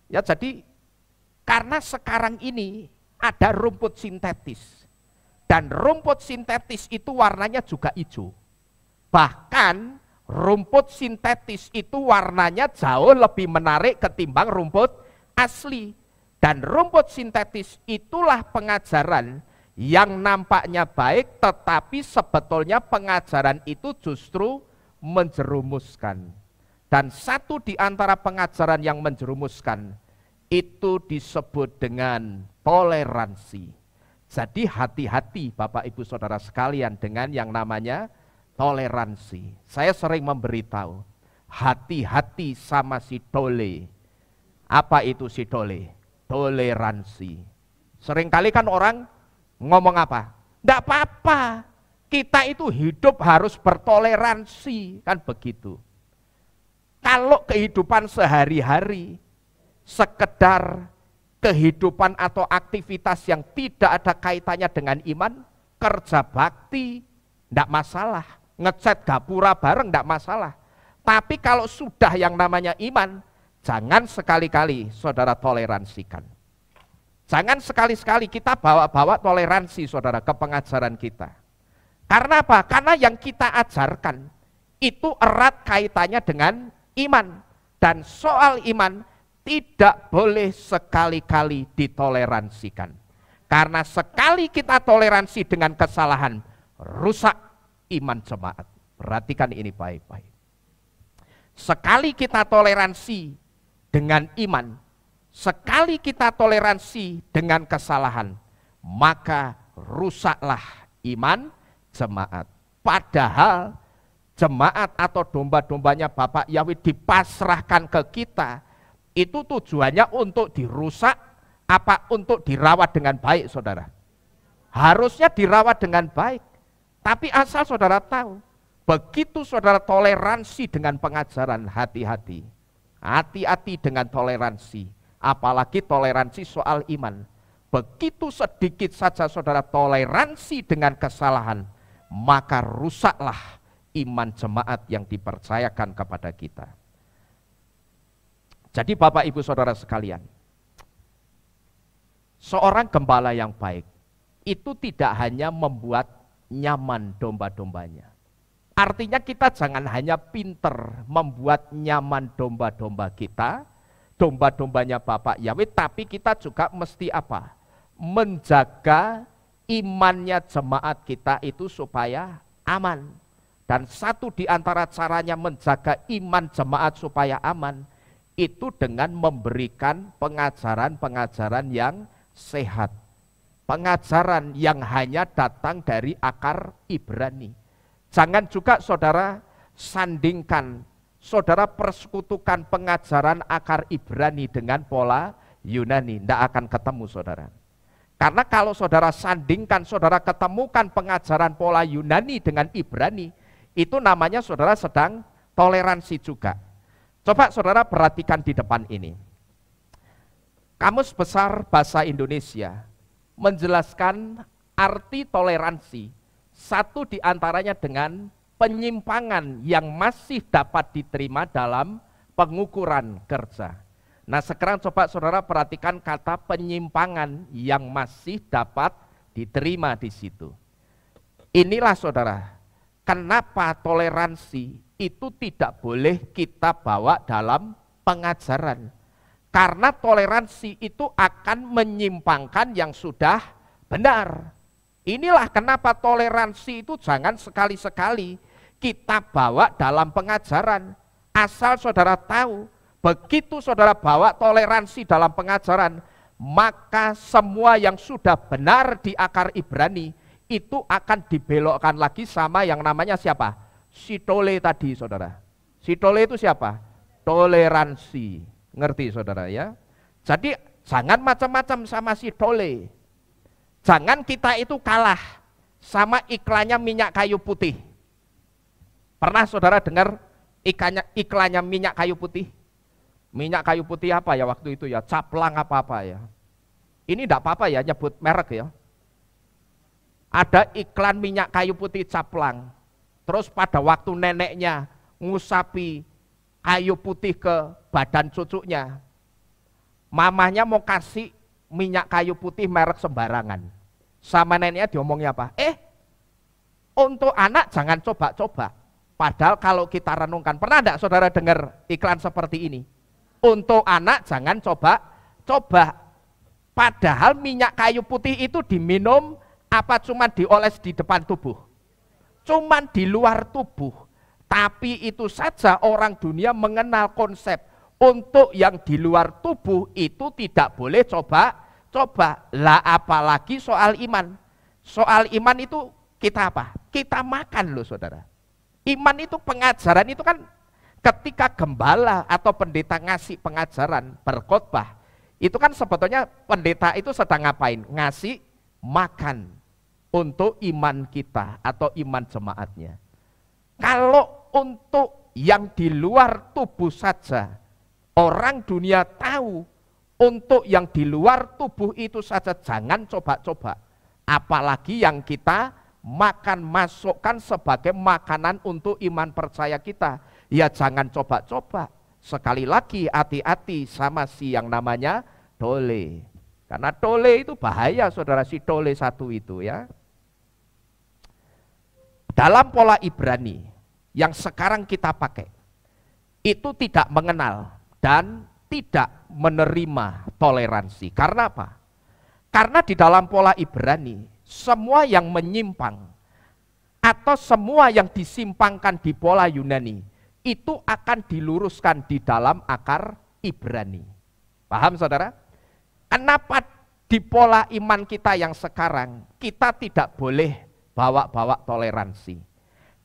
Ya jadi karena sekarang ini ada rumput sintetis. Dan rumput sintetis itu warnanya juga hijau. Bahkan rumput sintetis itu warnanya jauh lebih menarik ketimbang rumput asli. Dan rumput sintetis itulah pengajaran yang nampaknya baik, tetapi sebetulnya pengajaran itu justru menjerumuskan. Dan satu di antara pengajaran yang menjerumuskan itu disebut dengan toleransi. Jadi hati-hati Bapak Ibu Saudara sekalian dengan yang namanya toleransi. Saya sering memberitahu, hati-hati sama si tole. Apa itu sidole? Toleransi. Seringkali kan orang ngomong apa? Enggak apa-apa, kita itu hidup harus bertoleransi, kan begitu. Kalau kehidupan sehari-hari, sekedar kehidupan atau aktivitas yang tidak ada kaitannya dengan iman, kerja bakti, enggak masalah. Ngecat gapura bareng enggak masalah. Tapi kalau sudah yang namanya iman, jangan sekali-kali saudara toleransikan. Jangan sekali-sekali kita bawa-bawa toleransi saudara ke pengajaran kita. Karena apa? Karena yang kita ajarkan itu erat kaitannya dengan iman. Dan soal iman tidak boleh sekali-kali ditoleransikan. Karena sekali kita toleransi dengan kesalahan, rusak iman jemaat. Perhatikan ini baik-baik. Sekali kita toleransi dengan iman, sekali kita toleransi dengan kesalahan, maka rusaklah iman jemaat. Padahal jemaat atau domba-dombanya Bapak Yahweh dipasrahkan ke kita, itu tujuannya untuk dirusak, apa untuk dirawat dengan baik saudara? Harusnya dirawat dengan baik. Tapi asal saudara tahu, begitu saudara toleransi dengan pengajaran, hati-hati. Hati-hati dengan toleransi, apalagi toleransi soal iman. Begitu sedikit saja saudara toleransi dengan kesalahan, maka rusaklah iman jemaat yang dipercayakan kepada kita. Jadi Bapak Ibu Saudara sekalian, seorang gembala yang baik itu tidak hanya membuat nyaman domba-dombanya. Artinya kita jangan hanya pinter membuat nyaman domba-domba kita, domba-dombanya Bapak Yahweh, tapi kita juga mesti apa? Menjaga imannya jemaat kita itu supaya aman. Dan satu di antara caranya menjaga iman jemaat supaya aman, itu dengan memberikan pengajaran-pengajaran yang sehat. Pengajaran yang hanya datang dari akar Ibrani. Jangan juga saudara sandingkan, saudara persekutukan pengajaran akar Ibrani dengan pola Yunani. Tidak akan ketemu saudara. Karena kalau saudara sandingkan, saudara ketemukan pengajaran pola Yunani dengan Ibrani, itu namanya saudara sedang toleransi juga. Coba saudara perhatikan di depan ini. Kamus Besar Bahasa Indonesia menjelaskan arti toleransi. Satu di antaranya dengan penyimpangan yang masih dapat diterima dalam pengukuran kerja. Nah sekarang coba saudara perhatikan kata penyimpangan yang masih dapat diterima di situ. Inilah saudara, kenapa toleransi itu tidak boleh kita bawa dalam pengajaran. Karena toleransi itu akan menyimpangkan yang sudah benar. Inilah kenapa toleransi itu jangan sekali-sekali kita bawa dalam pengajaran. Asal saudara tahu, begitu saudara bawa toleransi dalam pengajaran, maka semua yang sudah benar di akar Ibrani itu akan dibelokkan lagi sama yang namanya siapa? Sitole tadi saudara. Sitole itu siapa? Toleransi. Ngerti saudara ya? Jadi jangan macam-macam sama sitole. Jangan kita itu kalah sama iklannya minyak kayu putih. Pernah saudara dengar iklannya minyak kayu putih? Minyak kayu putih apa ya waktu itu ya? Caplang apa-apa ya? Ini enggak apa-apa ya nyebut merek ya. Ada iklan minyak kayu putih Caplang. Terus pada waktu neneknya ngusapi kayu putih ke badan cucunya, mamahnya mau kasih minyak kayu putih merek sembarangan. Sama neneknya diomongnya apa? Untuk anak jangan coba-coba. Padahal kalau kita renungkan, pernah enggak saudara dengar iklan seperti ini? Untuk anak jangan coba-coba. Padahal minyak kayu putih itu diminum apa cuma dioles di depan tubuh? Cuman di luar tubuh. Tapi itu saja orang dunia mengenal konsep untuk yang di luar tubuh itu tidak boleh coba. Lah apalagi soal iman. Soal iman itu kita apa? Kita makan loh saudara. Iman itu pengajaran itu kan Ketika gembala atau pendeta ngasih pengajaran berkhotbah, itu kan sebetulnya pendeta itu sedang ngapain? Ngasih makan untuk iman kita atau iman jemaatnya. Kalau untuk yang di luar tubuh saja, orang dunia tahu, untuk yang di luar tubuh itu saja jangan coba-coba. Apalagi yang kita makan, masukkan sebagai makanan untuk iman percaya kita. Ya jangan coba-coba. Sekali lagi hati-hati sama si yang namanya dole. Karena dole itu bahaya, saudara, si dole satu itu ya. Dalam pola Ibrani yang sekarang kita pakai, itu tidak mengenal dan tidak menerima toleransi. Karena apa? Karena di dalam pola Ibrani, semua yang menyimpang atau semua yang disimpangkan di pola Yunani, itu akan diluruskan di dalam akar Ibrani. Paham saudara? Kenapa di pola iman kita yang sekarang, kita tidak boleh bawa-bawa toleransi?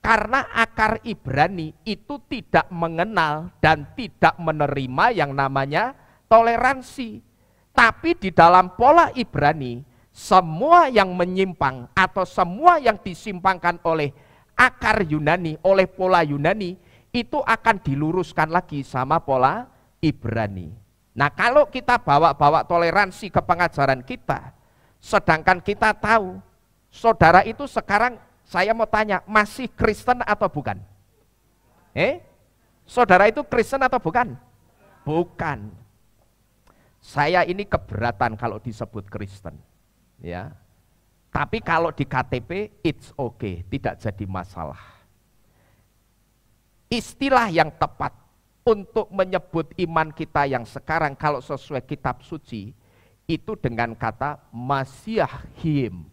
Karena akar Ibrani itu tidak mengenal dan tidak menerima yang namanya toleransi. Tapi di dalam pola Ibrani, semua yang menyimpang atau semua yang disimpangkan oleh akar Yunani, oleh pola Yunani, itu akan diluruskan lagi sama pola Ibrani. Nah kalau kita bawa-bawa toleransi ke pengajaran kita, sedangkan kita tahu, saudara itu sekarang, saya mau tanya, masih Kristen atau bukan? Saudara itu Kristen atau bukan? Bukan. Saya ini keberatan kalau disebut Kristen, ya. Tapi kalau di KTP, it's okay, tidak jadi masalah. Istilah yang tepat untuk menyebut iman kita yang sekarang kalau sesuai kitab suci, itu dengan kata Masyahim.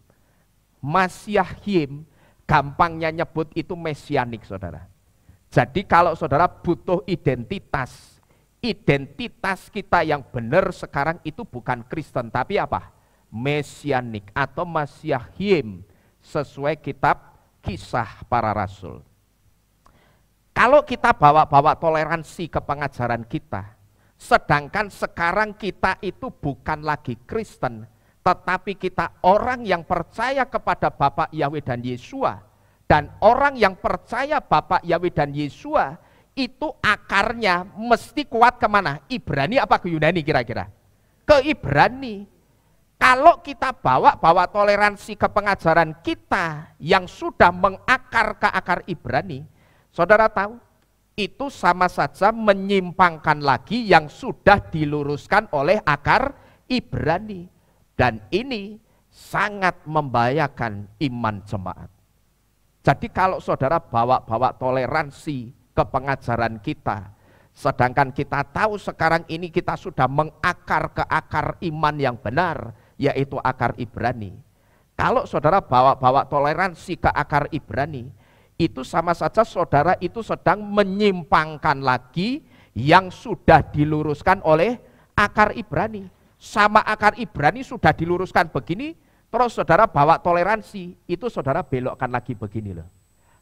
Masyahim, gampangnya nyebut itu mesianik, saudara. Jadi kalau saudara butuh identitas, identitas kita yang benar sekarang itu bukan Kristen, tapi apa? Mesianik atau Masyahim, sesuai kitab Kisah Para Rasul. Kalau kita bawa-bawa toleransi ke pengajaran kita, sedangkan sekarang kita itu bukan lagi Kristen, tetapi kita orang yang percaya kepada Bapa Yahweh dan Yesua, dan orang yang percaya Bapa Yahweh dan Yesua, itu akarnya mesti kuat kemana? Ibrani apa ke Yunani kira-kira? Ke Ibrani. Kalau kita bawa toleransi ke pengajaran kita yang sudah mengakar ke akar Ibrani, saudara tahu, itu sama saja menyimpangkan lagi yang sudah diluruskan oleh akar Ibrani. Dan ini sangat membahayakan iman jemaat. Jadi kalau saudara bawa toleransi ke pengajaran kita, sedangkan kita tahu sekarang ini kita sudah mengakar ke akar iman yang benar, yaitu akar Ibrani. Kalau saudara bawa toleransi ke akar Ibrani, itu sama saja saudara itu sedang menyimpangkan lagi yang sudah diluruskan oleh akar Ibrani. Sama akar Ibrani sudah diluruskan begini, terus saudara bawa toleransi, itu saudara belokkan lagi begini loh.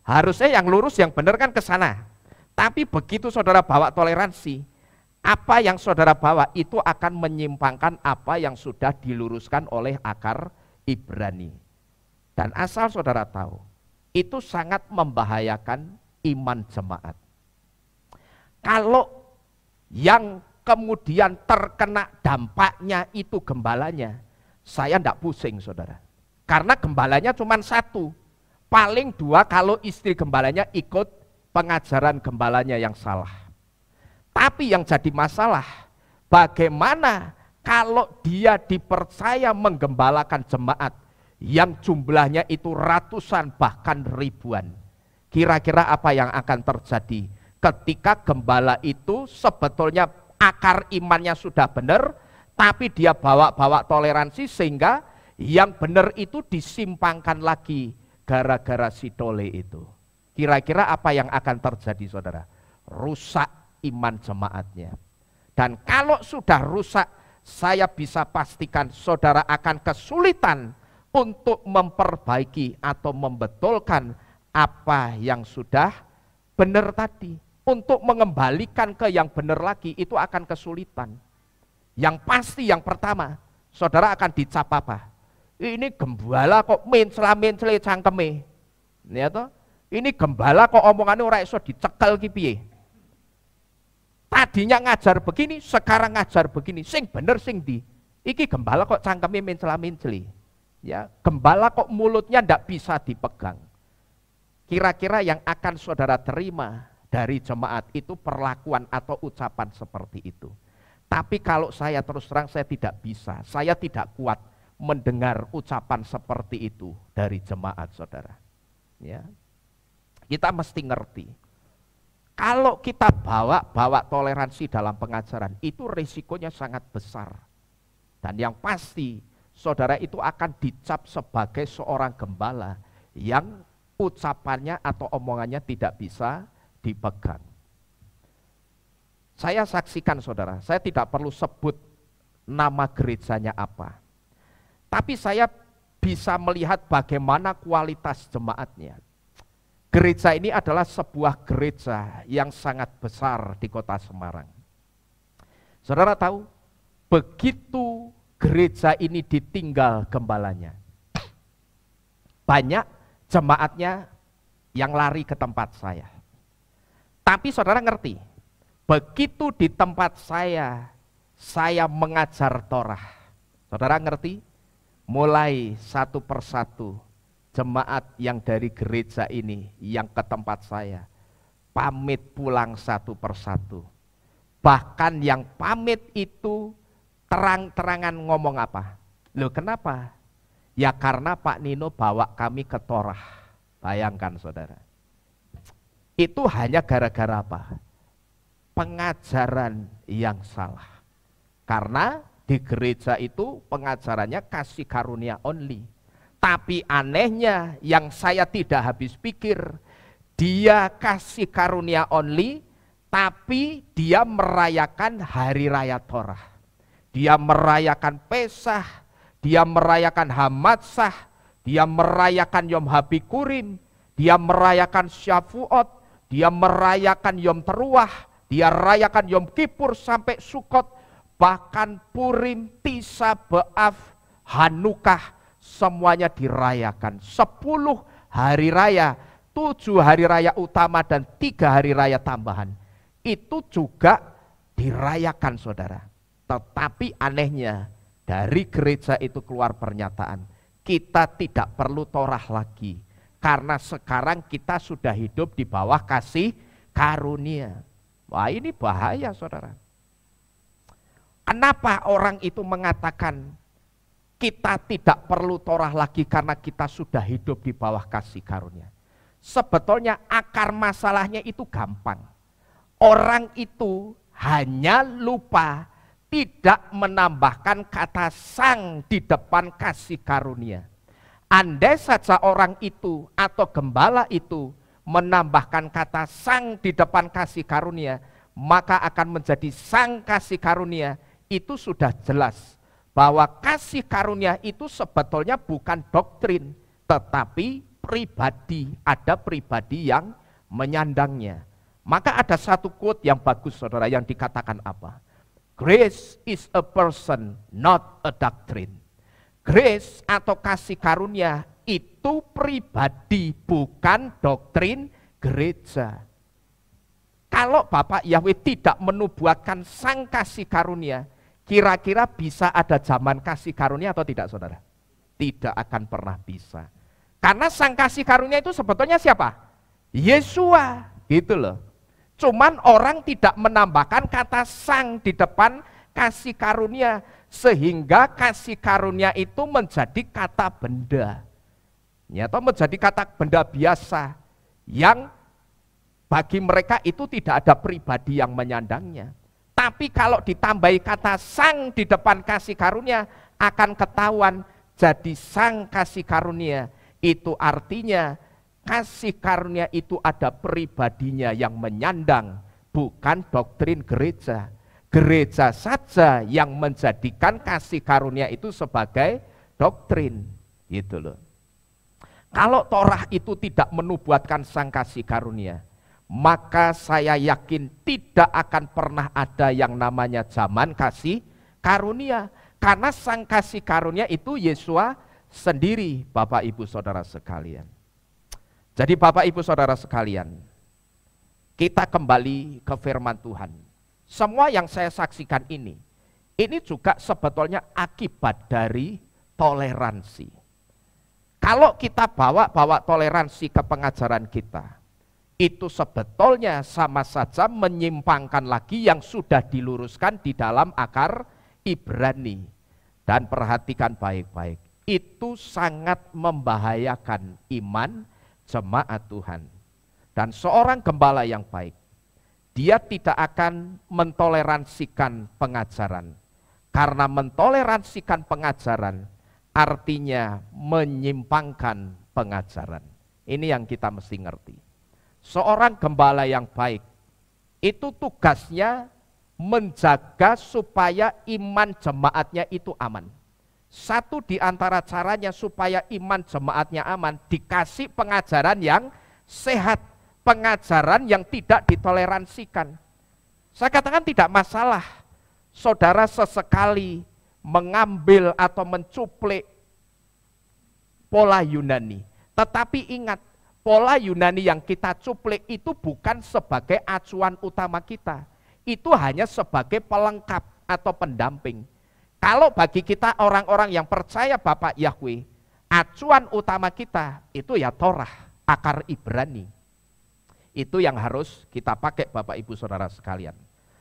Harusnya yang lurus, yang benar kan ke sana. Tapi begitu saudara bawa toleransi, apa yang saudara bawa itu akan menyimpangkan apa yang sudah diluruskan oleh akar Ibrani. Dan asal saudara tahu, itu sangat membahayakan iman jemaat. Kalau yang kemudian terkena dampaknya itu gembalanya, saya tidak pusing saudara. Karena gembalanya cuma satu, paling dua kalau istri gembalanya ikut pengajaran gembalanya yang salah. Tapi yang jadi masalah, bagaimana kalau dia dipercaya menggembalakan jemaat yang jumlahnya itu ratusan bahkan ribuan. Kira-kira apa yang akan terjadi ketika gembala itu sebetulnya akar imannya sudah benar, tapi dia bawa toleransi sehingga yang benar itu disimpangkan lagi gara-gara si tole itu. Kira-kira apa yang akan terjadi saudara? Rusak iman jemaatnya. Dan kalau sudah rusak, saya bisa pastikan saudara akan kesulitan untuk memperbaiki atau membetulkan apa yang sudah benar tadi. untuk mengembalikan ke yang benar lagi itu akan kesulitan. Yang pasti yang pertama, saudara akan dicap apa? Ini gembala kok mencela-mencele cangkeme. Ya toh? Ini gembala kok omongannya ora iso dicekel ki piye? Tadinya ngajar begini, sekarang ngajar begini. Sing bener sing di. Iki gembala kok cangkeme mencela-mencele. Ya, gembala kok mulutnya ndak bisa dipegang. Kira-kira yang akan saudara terima dari jemaat itu perlakuan atau ucapan seperti itu. Tapi kalau saya terus terang saya tidak bisa, saya tidak kuat mendengar ucapan seperti itu dari jemaat saudara. Ya, kita mesti ngerti. Kalau kita bawa toleransi dalam pengajaran, itu risikonya sangat besar. Dan yang pasti, saudara itu akan dicap sebagai seorang gembala yang ucapannya atau omongannya tidak bisa dipegang. Saya saksikan saudara, saya tidak perlu sebut nama gerejanya apa. Tapi saya bisa melihat bagaimana kualitas jemaatnya. Gereja ini adalah sebuah gereja yang sangat besar di kota Semarang. Saudara tahu, begitu gereja ini ditinggal gembalanya, banyak jemaatnya yang lari ke tempat saya. Tapi saudara ngerti, begitu di tempat saya mengajar Torah. Saudara ngerti, mulai satu persatu jemaat yang dari gereja ini yang ke tempat saya pamit pulang satu persatu. Bahkan yang pamit itu terang-terangan ngomong apa? Loh kenapa? Ya karena Pak Nino bawa kami ke Torah. Bayangkan saudara. Itu hanya gara-gara apa? Pengajaran yang salah. Karena di gereja itu pengajarannya kasih karunia only. Tapi anehnya yang saya tidak habis pikir, dia kasih karunia only, tapi dia merayakan hari raya Torah. Dia merayakan Pesah, dia merayakan Hamatsah, dia merayakan Yom Habikurim, dia merayakan Syafuot, dia merayakan Yom Teruah, dia rayakan Yom Kippur sampai Sukot, bahkan Purim, Tisa, Be'af, Hanukah, semuanya dirayakan. 10 hari raya, 7 hari raya utama dan 3 hari raya tambahan. Itu juga dirayakan saudara. Tetapi anehnya dari gereja itu keluar pernyataan, kita tidak perlu Torah lagi. Karena sekarang kita sudah hidup di bawah kasih karunia. Wah ini bahaya saudara. Kenapa orang itu mengatakan kita tidak perlu Torah lagi karena kita sudah hidup di bawah kasih karunia? Sebetulnya akar masalahnya itu gampang. Orang itu hanya lupa tidak menambahkan kata sang di depan kasih karunia. Andai saja orang itu atau gembala itu menambahkan kata sang di depan kasih karunia, maka akan menjadi sang kasih karunia. Itu sudah jelas bahwa kasih karunia itu sebetulnya bukan doktrin, tetapi pribadi, ada pribadi yang menyandangnya. Maka ada satu quote yang bagus saudara yang dikatakan apa? Grace is a person, not a doctrine. Grace atau kasih karunia itu pribadi, bukan doktrin gereja. Kalau Bapak Yahweh tidak menubuatkan sang kasih karunia, kira-kira bisa ada zaman kasih karunia atau tidak saudara? Tidak akan pernah bisa. Karena sang kasih karunia itu sebetulnya siapa? Yesua, gitu loh. Cuman orang tidak menambahkan kata sang di depan kasih karunia, sehingga kasih karunia itu menjadi kata benda. Atau menjadi kata benda biasa, yang bagi mereka itu tidak ada pribadi yang menyandangnya. Tapi kalau ditambahi kata sang di depan kasih karunia, akan ketahuan jadi sang kasih karunia. Itu artinya kasih karunia itu ada pribadinya yang menyandang, bukan doktrin gereja. Gereja saja yang menjadikan kasih karunia itu sebagai doktrin, gitu loh. Kalau Torah itu tidak menubuatkan sang kasih karunia, maka saya yakin tidak akan pernah ada yang namanya zaman kasih karunia. Karena sang kasih karunia itu Yesua sendiri, Bapak Ibu Saudara sekalian. Jadi Bapak Ibu Saudara sekalian, kita kembali ke firman Tuhan. Semua yang saya saksikan ini juga sebetulnya akibat dari toleransi. Kalau kita bawa toleransi ke pengajaran kita, itu sebetulnya sama saja menyimpangkan lagi yang sudah diluruskan di dalam akar Ibrani. Dan perhatikan baik-baik, itu sangat membahayakan iman jemaat Tuhan. Dan seorang gembala yang baik, dia tidak akan mentoleransikan pengajaran. Karena mentoleransikan pengajaran artinya menyimpangkan pengajaran. Ini yang kita mesti ngerti. Seorang gembala yang baik itu tugasnya menjaga supaya iman jemaatnya itu aman. Satu di antara caranya supaya iman jemaatnya aman, dikasih pengajaran yang sehat, pengajaran yang tidak ditoleransikan. Saya katakan tidak masalah saudara sesekali mengambil atau mencuplik pola Yunani. Tetapi ingat, pola Yunani yang kita cuplik itu bukan sebagai acuan utama kita. Itu hanya sebagai pelengkap atau pendamping. Kalau bagi kita orang-orang yang percaya Bapa Yahweh, acuan utama kita itu ya Torah, akar Ibrani. Itu yang harus kita pakai Bapak Ibu Saudara sekalian.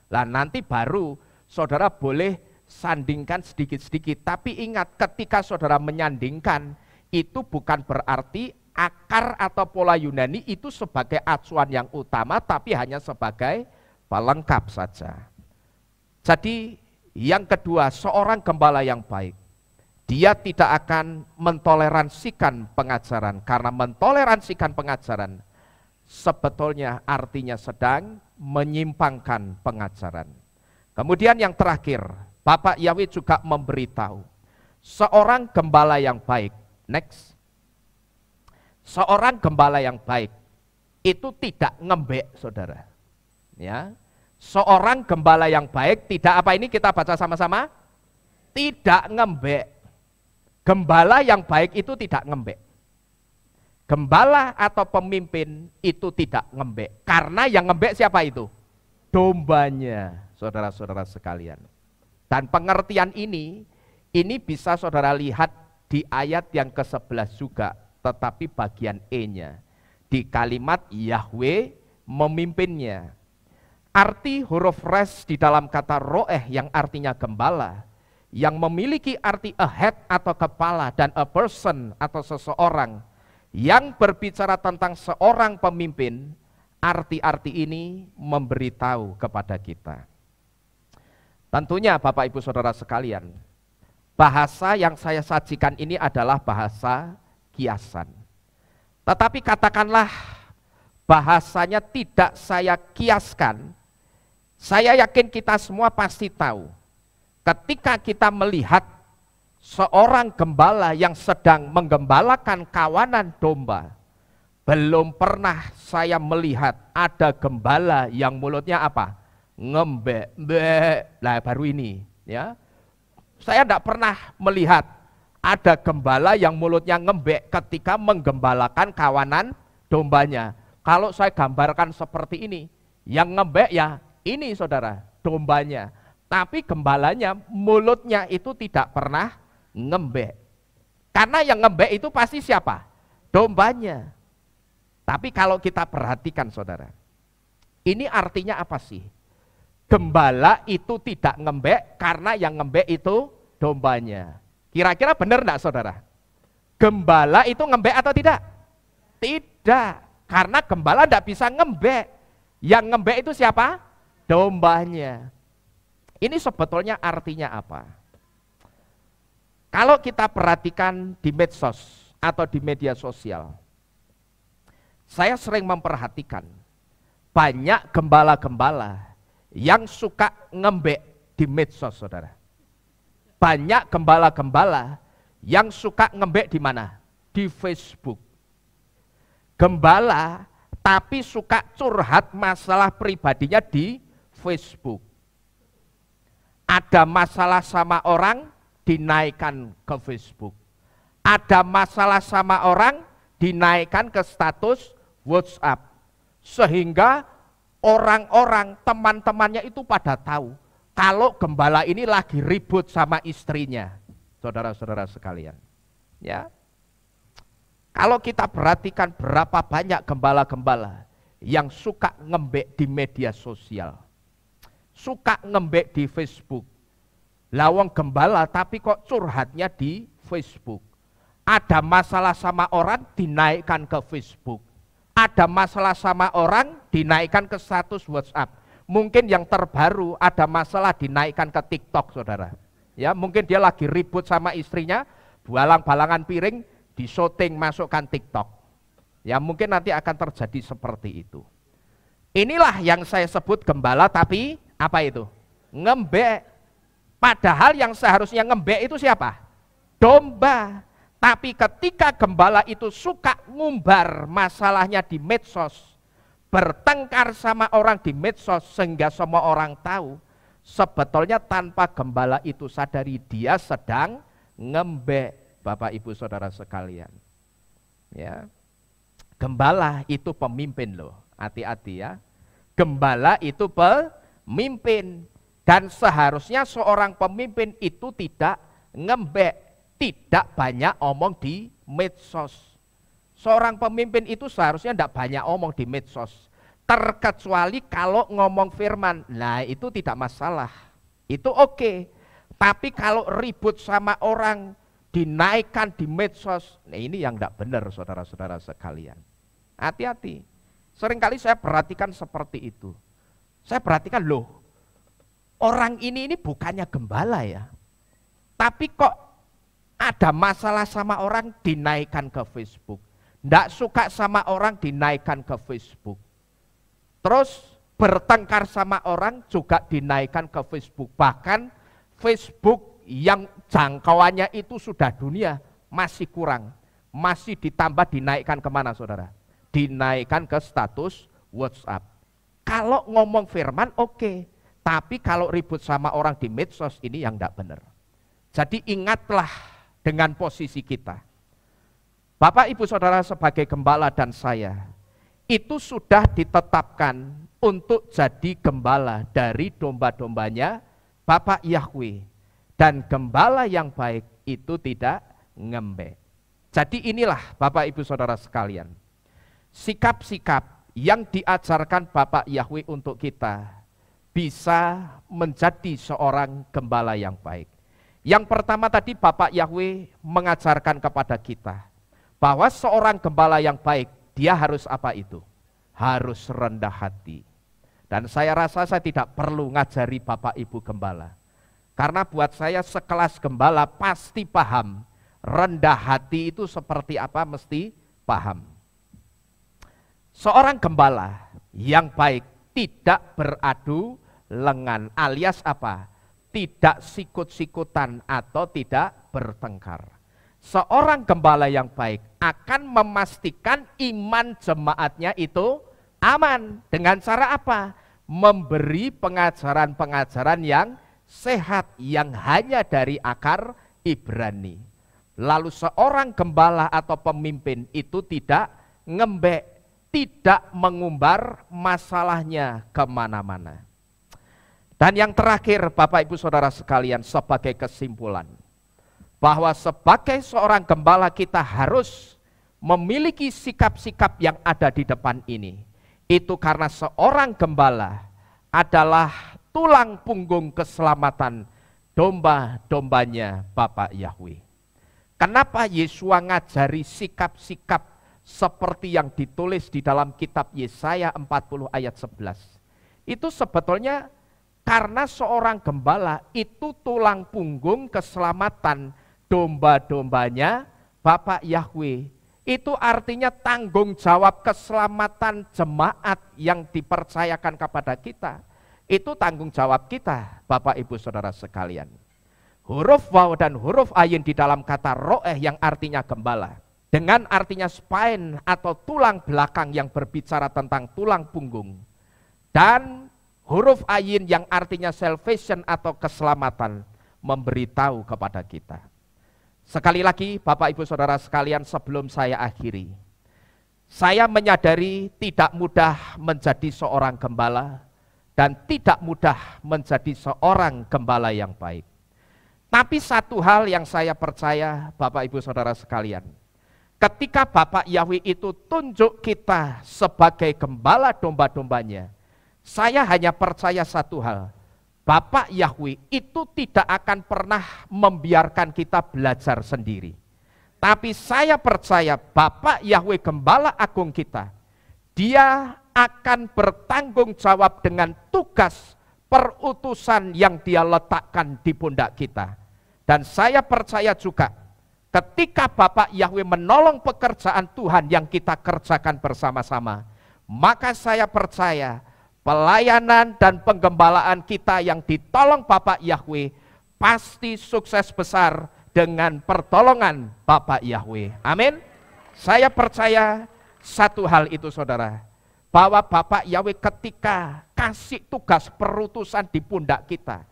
Lah nanti baru saudara boleh sandingkan sedikit-sedikit. Tapi ingat, ketika saudara menyandingkan, itu bukan berarti akar atau pola Yunani itu sebagai acuan yang utama, tapi hanya sebagai pelengkap saja. Jadi yang kedua, seorang gembala yang baik, dia tidak akan mentoleransikan pengajaran. Karena mentoleransikan pengajaran sebetulnya artinya sedang menyimpangkan pengajaran. Kemudian yang terakhir, Bapak Yahweh juga memberitahu, seorang gembala yang baik, next, seorang gembala yang baik itu tidak ngembek, saudara. Ya, seorang gembala yang baik tidak apa ini kita baca sama-sama? Tidak ngembek. Gembala yang baik itu tidak ngembek. Gembala atau pemimpin itu tidak ngembek. Karena yang ngembek siapa itu? Dombanya, saudara-saudara sekalian. Dan pengertian ini bisa saudara lihat di ayat yang ke-11 juga, tetapi bagian E-nya. Di kalimat Yahweh memimpinnya. Arti huruf res di dalam kata roeh yang artinya gembala, yang memiliki arti a head atau kepala dan a person atau seseorang, yang berbicara tentang seorang pemimpin, arti-arti ini memberitahu kepada kita. Tentunya Bapak Ibu Saudara sekalian, bahasa yang saya sajikan ini adalah bahasa kiasan. Tetapi katakanlah bahasanya tidak saya kiaskan, saya yakin kita semua pasti tahu. Ketika kita melihat seorang gembala yang sedang menggembalakan kawanan domba, belum pernah saya melihat ada gembala yang mulutnya apa? Ngembek, nah baru ini ya. Saya tidak pernah melihat ada gembala yang mulutnya ngembek ketika menggembalakan kawanan dombanya. Kalau saya gambarkan seperti ini, yang ngembek ya ini saudara, dombanya. Tapi gembalanya mulutnya itu tidak pernah ngembek. Karena yang ngembek itu pasti siapa? Dombanya. Tapi kalau kita perhatikan saudara, ini artinya apa sih? Gembala itu tidak ngembek karena yang ngembek itu dombanya. Kira-kira benar enggak saudara? Gembala itu ngembek atau tidak? Tidak, karena gembala tidak bisa ngembek. Yang ngembek itu siapa? Dombanya. Ini sebetulnya artinya apa? Kalau kita perhatikan di medsos atau di media sosial, saya sering memperhatikan banyak gembala-gembala yang suka ngembek di medsos, saudara. Banyak gembala-gembala yang suka ngembek di mana? Di Facebook. Gembala tapi suka curhat masalah pribadinya di Facebook. Ada masalah sama orang, dinaikkan ke Facebook. Ada masalah sama orang, dinaikkan ke status WhatsApp. Sehingga orang-orang, teman-temannya itu pada tahu kalau gembala ini lagi ribut sama istrinya. Saudara-saudara sekalian. Ya. Kalau kita perhatikan berapa banyak gembala-gembala yang suka ngembek di media sosial. Suka ngembek di Facebook. Lawang gembala tapi kok curhatnya di Facebook. Ada masalah sama orang dinaikkan ke Facebook. Ada masalah sama orang dinaikkan ke status WhatsApp. Mungkin yang terbaru ada masalah dinaikkan ke TikTok, saudara. Ya, mungkin dia lagi ribut sama istrinya, balang-balangan piring, di-shooting masukkan TikTok. Ya, mungkin nanti akan terjadi seperti itu. Inilah yang saya sebut gembala tapi apa itu? Ngembek. Padahal yang seharusnya ngembek itu siapa? Domba. Tapi ketika gembala itu suka ngumbar masalahnya di medsos, bertengkar sama orang di medsos sehingga semua orang tahu, sebetulnya tanpa gembala itu sadari dia sedang ngembek, Bapak Ibu Saudara sekalian. Ya. Gembala itu pemimpin loh, hati-hati ya. Gembala itu pemimpin dan seharusnya seorang pemimpin itu tidak ngembek. Tidak banyak omong di medsos. Seorang pemimpin itu seharusnya tidak banyak omong di medsos. Terkecuali kalau ngomong firman, nah itu tidak masalah. Itu oke. Tapi kalau ribut sama orang, dinaikkan di medsos, nah ini yang tidak benar saudara-saudara sekalian. Hati-hati. Seringkali saya perhatikan seperti itu. Saya perhatikan loh, orang ini bukannya gembala ya. Tapi kok ada masalah sama orang dinaikkan ke Facebook. Tidak suka sama orang dinaikkan ke Facebook. Terus bertengkar sama orang juga dinaikkan ke Facebook. Bahkan Facebook yang jangkauannya itu sudah dunia masih kurang. Masih ditambah dinaikkan kemana saudara? Dinaikkan ke status WhatsApp. Kalau ngomong firman oke. Tapi kalau ribut sama orang di medsos ini yang tidak benar. Jadi ingatlah dengan posisi kita. Bapak Ibu Saudara sebagai gembala dan saya, itu sudah ditetapkan untuk jadi gembala dari domba-dombanya Bapak Yahweh. Dan gembala yang baik itu tidak ngembek. Jadi inilah Bapak Ibu Saudara sekalian, sikap-sikap yang diajarkan Bapak Yahweh untuk kita bisa menjadi seorang gembala yang baik. Yang pertama tadi Bapak Yahweh mengajarkan kepada kita bahwa seorang gembala yang baik dia harus apa itu? Harus rendah hati. Dan saya rasa saya tidak perlu ngajari Bapak Ibu gembala. Karena buat saya sekelas gembala pasti paham rendah hati itu seperti apa mesti paham. Seorang gembala yang baik tidak beradu lengan alias apa? Tidak sikut-sikutan atau tidak bertengkar. Seorang gembala yang baik akan memastikan iman jemaatnya itu aman. Dengan cara apa? Memberi pengajaran-pengajaran yang sehat, yang hanya dari akar Ibrani. Lalu seorang gembala atau pemimpin itu tidak ngembek, tidak mengumbar masalahnya kemana-mana. Dan yang terakhir Bapak Ibu Saudara sekalian sebagai kesimpulan, bahwa sebagai seorang gembala kita harus memiliki sikap-sikap yang ada di depan ini. Itu karena seorang gembala adalah tulang punggung keselamatan domba-dombanya Bapak Yahweh. Kenapa Yesua ngajari sikap-sikap seperti yang ditulis di dalam kitab Yesaya 40 ayat 11? Itu sebetulnya karena seorang gembala itu tulang punggung keselamatan domba-dombanya Bapak Yahweh. Itu artinya tanggung jawab keselamatan jemaat yang dipercayakan kepada kita. Itu tanggung jawab kita Bapak Ibu Saudara sekalian. Huruf waw dan huruf ayin di dalam kata roeh yang artinya gembala. dengan artinya spine atau tulang belakang yang berbicara tentang tulang punggung, dan huruf ayin yang artinya salvation atau keselamatan memberitahu kepada kita. Sekali lagi Bapak Ibu Saudara sekalian, sebelum saya akhiri, saya menyadari tidak mudah menjadi seorang gembala dan tidak mudah menjadi seorang gembala yang baik. Tapi satu hal yang saya percaya Bapak Ibu Saudara sekalian, ketika Bapak Yahweh itu tunjuk kita sebagai gembala domba-dombanya, saya hanya percaya satu hal, Bapak Yahweh itu tidak akan pernah membiarkan kita belajar sendiri. Tapi saya percaya Bapak Yahweh Gembala Agung kita, Dia akan bertanggung jawab dengan tugas perutusan yang Dia letakkan di pundak kita. Dan saya percaya juga ketika Bapak Yahweh menolong pekerjaan Tuhan yang kita kerjakan bersama-sama, maka saya percaya pelayanan dan penggembalaan kita yang ditolong Bapak Yahweh pasti sukses besar dengan pertolongan Bapak Yahweh. Amin. Saya percaya satu hal itu saudara, bahwa Bapak Yahweh ketika kasih tugas perutusan di pundak kita,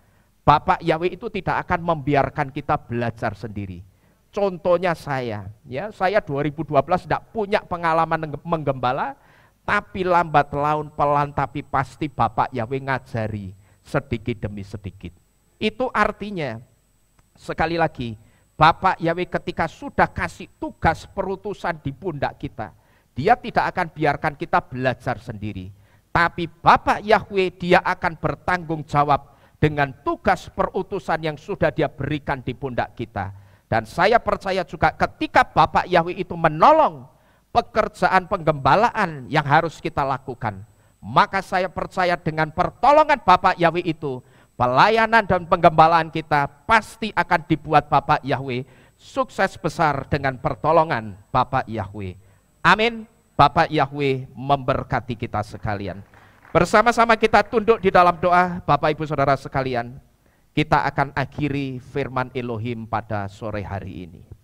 Bapak Yahweh itu tidak akan membiarkan kita belajar sendiri. Contohnya saya 2012 tidak punya pengalaman menggembala, tapi lambat laun pelan tapi pasti Bapak Yahweh ngajari sedikit demi sedikit. Itu artinya, sekali lagi, Bapak Yahweh ketika sudah kasih tugas perutusan di pundak kita, Dia tidak akan biarkan kita belajar sendiri. Tapi Bapak Yahweh Dia akan bertanggung jawab dengan tugas perutusan yang sudah Dia berikan di pundak kita. Dan saya percaya juga ketika Bapak Yahweh itu menolong pekerjaan penggembalaan yang harus kita lakukan, maka saya percaya dengan pertolongan Bapak Yahweh itu, pelayanan dan penggembalaan kita pasti akan dibuat Bapak Yahweh sukses besar dengan pertolongan Bapak Yahweh. Amin. Bapak Yahweh memberkati kita sekalian. Bersama-sama kita tunduk di dalam doa. Bapak Ibu Saudara sekalian, kita akan akhiri firman Elohim pada sore hari ini.